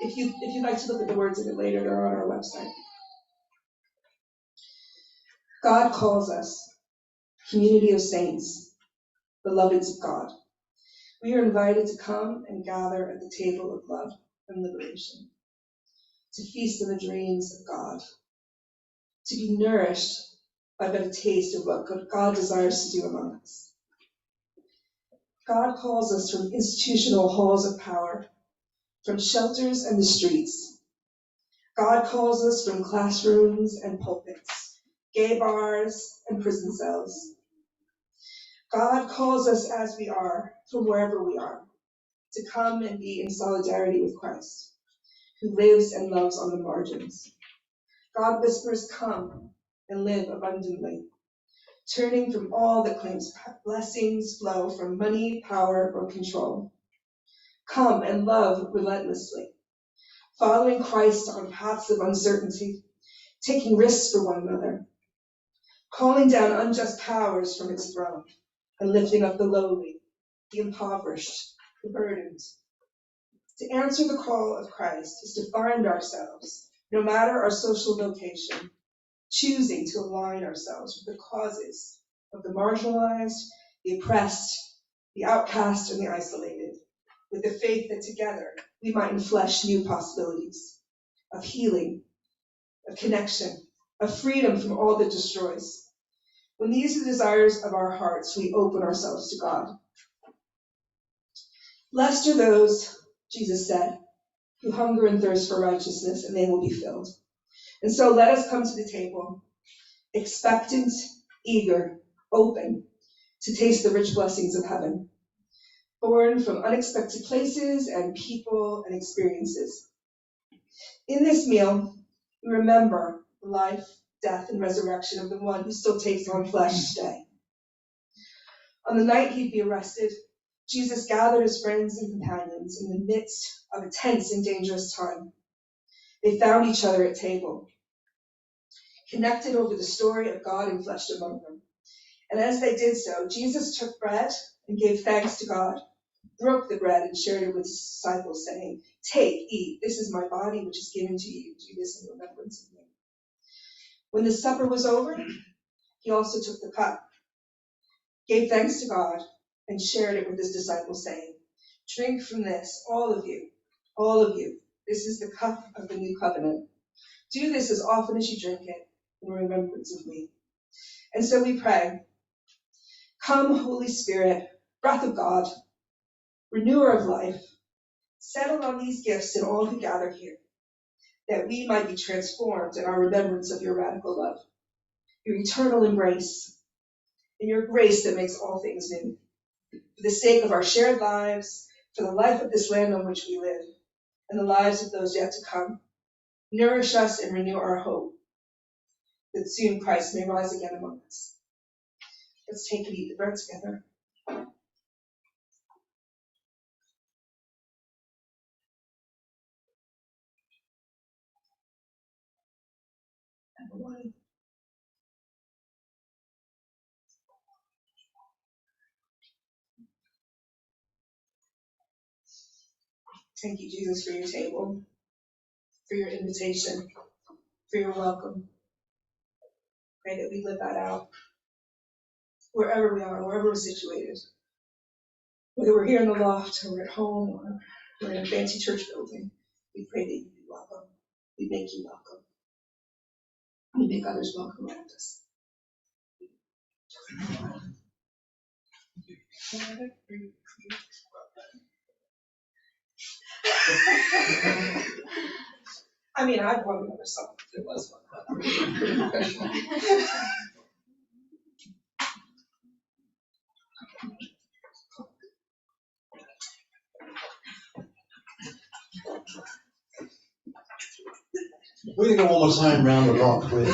If you'd like to look at the words of it later, they're on our website. God calls us, community of saints, beloveds of God. We are invited to come and gather at the table of love and liberation, to feast on the dreams of God, to be nourished by but a taste of what God desires to do among us. God calls us from institutional halls of power, from shelters and the streets. God calls us from classrooms and pulpits, gay bars and prison cells. God calls us as we are, from wherever we are, to come and be in solidarity with Christ, who lives and loves on the margins. God whispers, come and live abundantly, turning from all that claims blessings flow from money, power, or control. Come and love relentlessly, following Christ on paths of uncertainty, taking risks for one another, calling down unjust powers from its throne, and lifting up the lowly, the impoverished, the burdened. To answer the call of Christ is to find ourselves, no matter our social vocation, choosing to align ourselves with the causes of the marginalized, the oppressed, the outcast, and the isolated, with the faith that together we might enflesh new possibilities of healing, of connection, of freedom from all that destroys. When these are the desires of our hearts, we open ourselves to God. Blessed are those, Jesus said, who hunger and thirst for righteousness, and they will be filled. And so let us come to the table, expectant, eager, open, to taste the rich blessings of heaven, born from unexpected places and people and experiences. In this meal, we remember the life, death, and resurrection of the one who still takes on flesh today. On the night he'd be arrested, Jesus gathered his friends and companions in the midst of a tense and dangerous time. They found each other at table, connected over the story of God enfleshed among them. And as they did so, Jesus took bread and gave thanks to God, broke the bread and shared it with his disciples, saying, "Take, eat, this is my body which is given to you. Do this in remembrance of me." When the supper was over, he also took the cup, gave thanks to God, and shared it with his disciples, saying, "Drink from this, all of you, all of you. This is the cup of the new covenant. Do this as often as you drink it in remembrance of me." And so we pray, come, Holy Spirit, breath of God, renewer of life, settle on these gifts in all who gather here, that we might be transformed in our remembrance of your radical love, your eternal embrace, and your grace that makes all things new. For the sake of our shared lives, for the life of this land on which we live, and the lives of those yet to come, nourish us and renew our hope, that soon Christ may rise again among us. Let's take and eat the bread together. And the wine. Thank you, Jesus, for your table, for your invitation, for your welcome. Pray that we live that out wherever we are, wherever we're situated. Whether we're here in the loft, or we're at home, or we're in a fancy church building, we pray that you be welcome. We make you welcome. We make others welcome around us. I mean, I'd want another song if it was one. We're going to go one more time round the block with.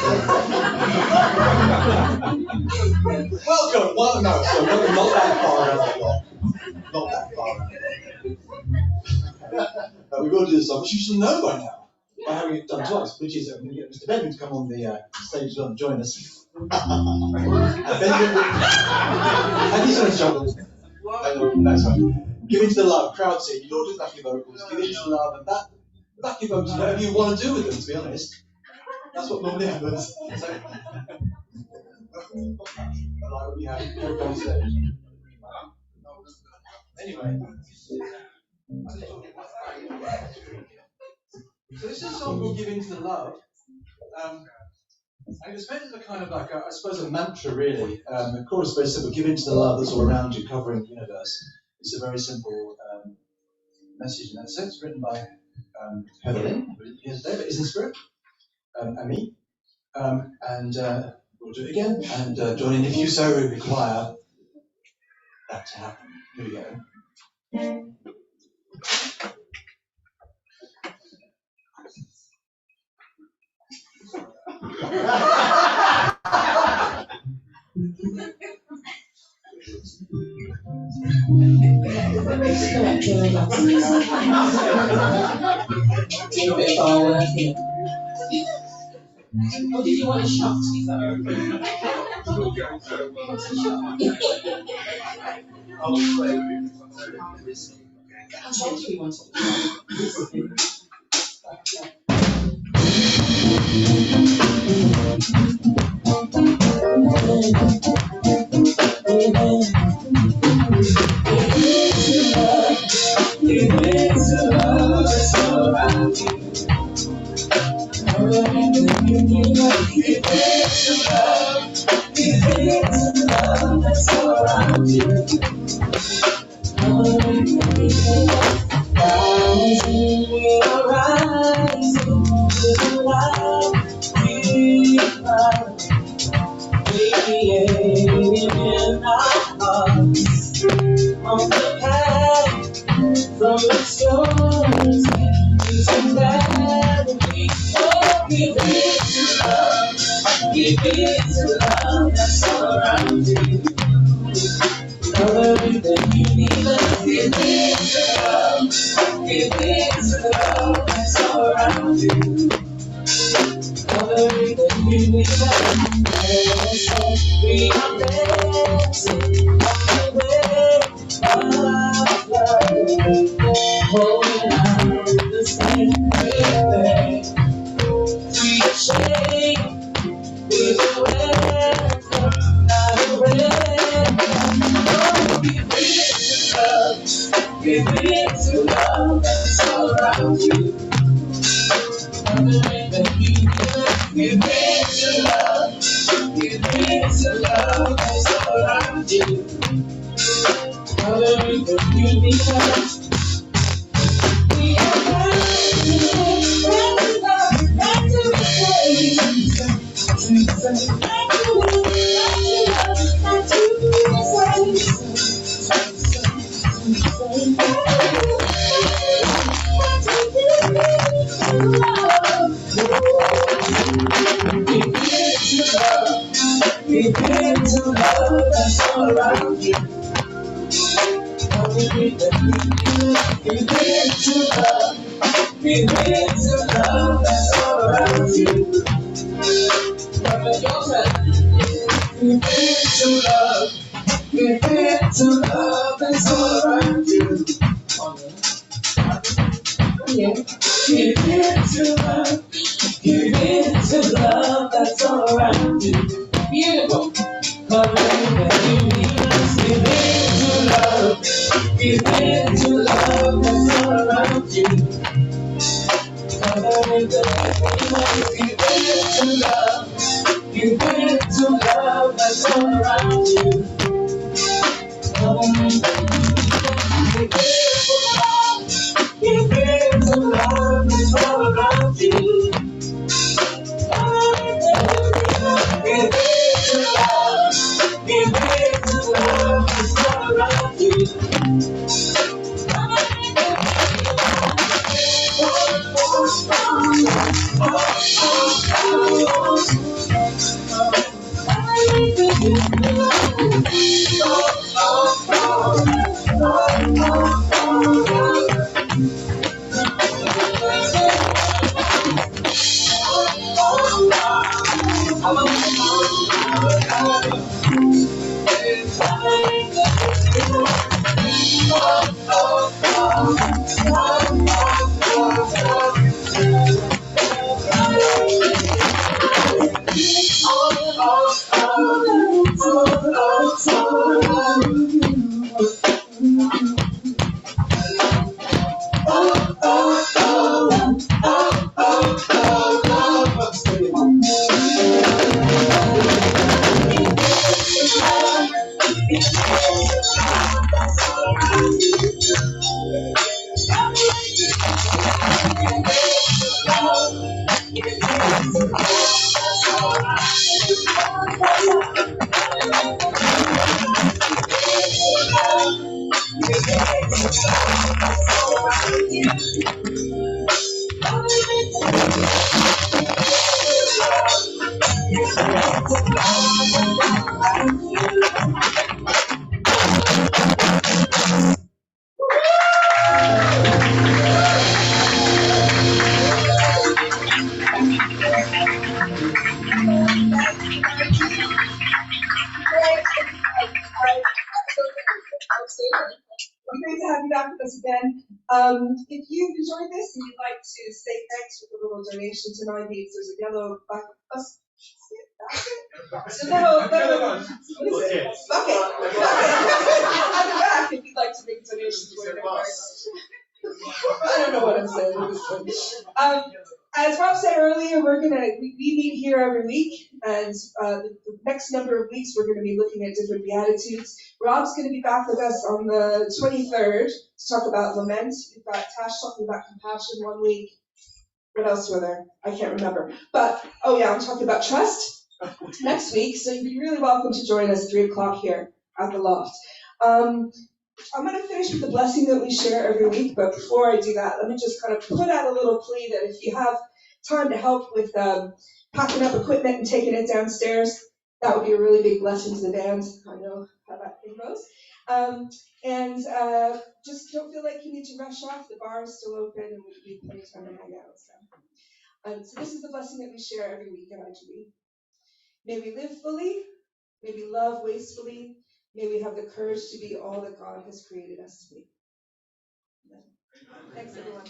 Welcome! Well, no, so welcome not that far around the block. Not that far around. But we will do the song, which you should know by now, by having it done twice, which is I'm going to get Mr. Benjamin to come on the stage as well and join us. And Benjamin, and he's going to jump with us. That's right. Give into the love, crowd sing. You don't do backing vocals. Give into the love, and that backing vocals, whatever you want to do with them, to be honest. That's what normally happens. So, I like what you have on stage. Anyway. So this is a song called Give Into the Love. And it's meant as a kind of like, I suppose, a mantra, really. The chorus is very simple. Give into the love that's all around you, covering the universe. It's a very simple message in that sense, written by Heather Lynn, who is there, but is in spirit, and me. And we'll do it again, and join in if you so require that to happen. Here we go. Oh, did you want a shot? Give in to love that's all around you. Give in to love. Give in to love that's all around you. Coloring the universe. We are back to the place. Back to give in to love that's all around you. Give in to love. Give in to love that's all around you. Give in to love. Give in to love that's all around you. Yeah. Give in to love. Give in to love that's all around you. Beautiful. Covering the universe. Give in to love. Give in to love that's all around you. Covering the universe. Give in to love. Give in to love that's all around you. Covering the universe. Give in to love that's all around you. Covering the universe. Give in to love. Give in to love that's all around you. Great to have you back with us again. If you've enjoyed this and you'd like to say thanks with a little donation to 9 Beats, there's a yellow bucket. It's a little bucket. At the back, if you'd like to make a donation to it. I don't know what I'm saying. As Rob said earlier, we meet here every week, and the next number of weeks we're going to be looking at different beatitudes. Rob's going to be back with us on the 23rd to talk about lament. We've got Tash talking about compassion one week. What else were there? I can't remember. But, oh yeah, I'm talking about trust next week, so you'd be really welcome to join us 3 o'clock here at the Loft. I'm going to finish with the blessing that we share every week, but before I do that, let me just kind of put out a little plea that if you have time to help with packing up equipment and taking it downstairs, that would be a really big blessing to the band. I know how that thing goes. Just don't feel like you need to rush off. The bar is still open and we need plenty of time to hang out. So this is the blessing that we share every week at IGB. May we live fully, may we love wastefully, may we have the courage to be all that God has created us to be. Amen. Thanks, everyone.